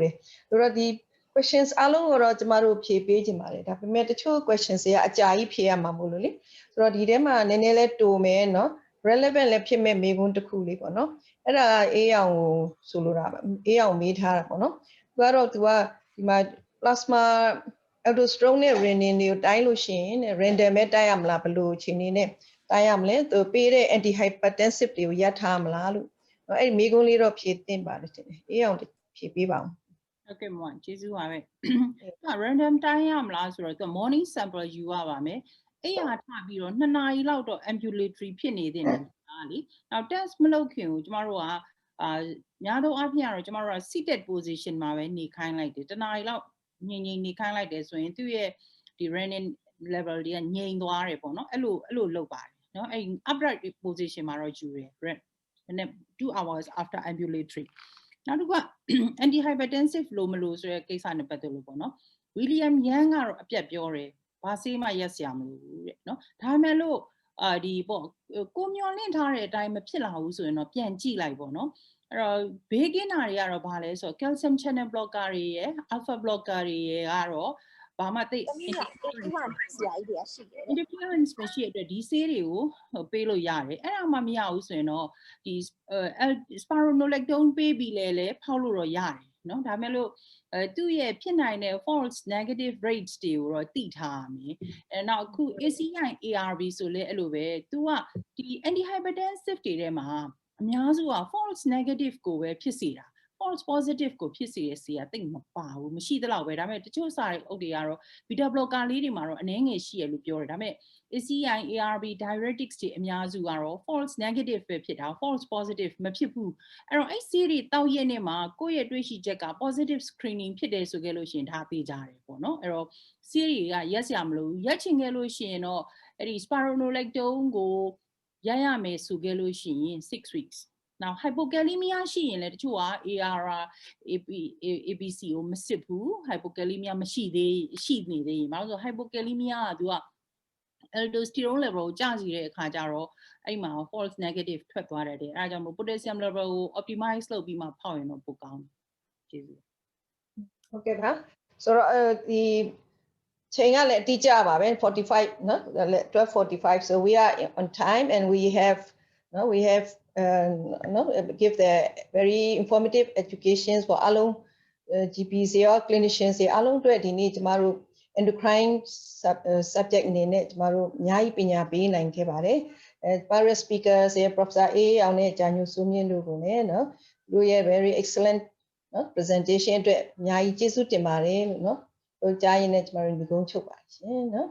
တယ်ဆိုတော့ဒီquestions အားလုံးကိုတော့ကျမတို့ဖြေပေးကြပါတယ်ဒါပေမဲ့တချို့ questions တွေကအကြာကြီးဖြေရမှာမို့လို့လေဆိုတော့ဒီထဲမှာနည်းနည်းလဲတိုမယ်เนาะ relevant လည်းဖြစ်မဲ့မေးခွန်းတစ်ခုလေးပေါ့เนาะအဲ့ဒါအေးအောင်ကိုဆိုလိုတာအေးအောင်မေးထားတာပေါ့เนาะသူကတော့သူကဒီမှာ plasma aldosterone နဲ့ renin တွေကိုတိုင်းလို့ရှိရင် random ပဲတိုင်းရမလားဘယ်လိုအချိန်နေနဲ့တိုင်းရမလဲသူပေးတဲ့ antihypertensive တွေကိုရပ်ထားမလားလို့အဲ့ဒီမေးခွန်းလေးတော့ဖြေသင့်ပါတယ်တင်အေးအောင်ဖြေပေးပါဦးOkay, one. ကျေးဇူးပါပဲ။ random တိုင်းရမလားဆိုတော့ morning sample ယူရပါမယ်။အဲ့ဟာထားပြီးတော့2နာရီလောက်တော့ ambulatory ဖြစ်နေတဲ့နေလားလေ။နောက် test မလုပ်ခင်ကိုကျမတို့ကများသောအားဖြင့်ကတော့ကျမတို့က seated position မှာပဲနေခိုင်းလိုက်တယ်။1နာရီလောက်ငြိမ်နေခိုင်းလိုက်တယ်ဆိုရင်သူ့ရဲ့ဒီ renin level တွေကငြိမ်သွားတယ်ပေါ့နော်။အဲ့လိုလုပ်ပါတယ်နော်။အဲ့ upright position မှာတော့ယူတယ်။ 2 hours after ambulatoryနောက်တစ်ခုက antihypertensive လို့မလို့ဆိုတဲ့ကိစ္စနဲ့ပတ်သက်လို့ပေါ့နော် William Yang ကတော့အပြတ်ပြောတယ်ဘာဆေးမှရက်စရာမလိုဘူးတဲ့နော်ဒါမဲ့လို့ဒီပေါ့ကိုမျောလင့်ထားတဲ့အတိုင်းမဖြစ်လာဘူးဆိုရင်တော့ပြန်ကြည့်လိုက်ပေါ့နော်အဲ့တော့ဘေးကင်းတာတွေကတော့ဘာလဲဆိုတော့ calcium channel blocker တွေရယ် alpha blocker တွေရယ်ကတော့ဘာမှသိ interference မရှိတဲ့အတွက်ဒီဆေးတွေကိုပေးလို့ရတယ်အဲ့ဒါမှမရဘူးဆိုရင်တော့ဒီ spironolactone ပေးပြီးလဲဖောက်လို့တော့ရတယ်နော်ဒါမဲ့လို့သူ့ရဲ့ဖြစ်နိုင်တဲ့ false negative rates တွေကိုတော့သိထားရမယ်အဲနောက်အခု ACI ARB ဆိုလဲအဲ့လိုပဲသူကဒီ antihypertensive တွေထဲမှာအများစုက false negative ကိုပဲဖြစ်စေတာfalse positive ကိုဖြစ်စေတဲ့ဆေးကတိတ်မပါဘူးမရှိသလောက်ပဲဒါပေမဲ့တချို့စာအုပ်တွေကတော့ beta blocker လေးတွေမှာတော့အနည်းငယ်ရှိရလို့ပြောတယ်ဒါပေမဲ့ ACI ARB diuretics တွေအများစုကတော့ false negative ပဲဖြစ်တာ false positive မဖြစ်ဘူးအဲ့တော့အဲ့ဆေးတွေတောက်ရက်နဲ့မှာကိုယ့်ရဲ့တွေးရှိချက်က positive screening ဖြစ်တယ်ဆိုခဲ့လို့ရှိရင်ဒါပေးကြတယ်ပေါ့နော်အဲ့တော့ဆေးတွေကရက်စရာမလိုဘူးရက်ချင်ခဲ့လို့ရှိရင်တော့အဲ့ဒီ spironolactone ကိုရရမယ်ဆိုခဲ့လို့ရှိရင်6 weeks Now hypokalemia ရှိရင်လည်းတချို့က AR ABC ကိုမစစ်ဘူး hypokalemia မရှိနေသေးရင်ဘာလို့ဆို hypokalemia ကသူက aldosterone level ကိုကျစီတဲ့အခါကျတော့အဲ့မှာ false negative ထွက်သွားတယ်အဲ့ဒါကြောင့်မို့ potassium level ကို optimize လုပ်ပြီးမှဖောက်ရင်တော့ပိုကောင်းတယ်ကျေးဇူးဟုတ်ကဲ့ပါဆိုတော့ဒီချိန်ကလည်းအတိအကျပါပဲ45နော်12:45 so we are on time and we have give the very informative educations for အားလုံး GPs ရော clinicians တွေအားလုံးအတွက်ဒီနေ့ကျမတို့ endocrine subject အနေနဲ့ကျမတို့အများကြီးပညာပေးနိုင်ခဲ့ပါတယ်Paris speakers Professor A အောင်နဲ့ဂျာညိုစိုးမြင့်တို့ကိုလည်းနော်သူတို့ရဲ့ very excellent နော် presentation အတွက်အများကြီးကျေးဇူးတင်ပါတယ်လို့နော်ဟိုကြားရင်လည်းကျမတို့ဒီကုန်းချုပ်ပါရှင်နော်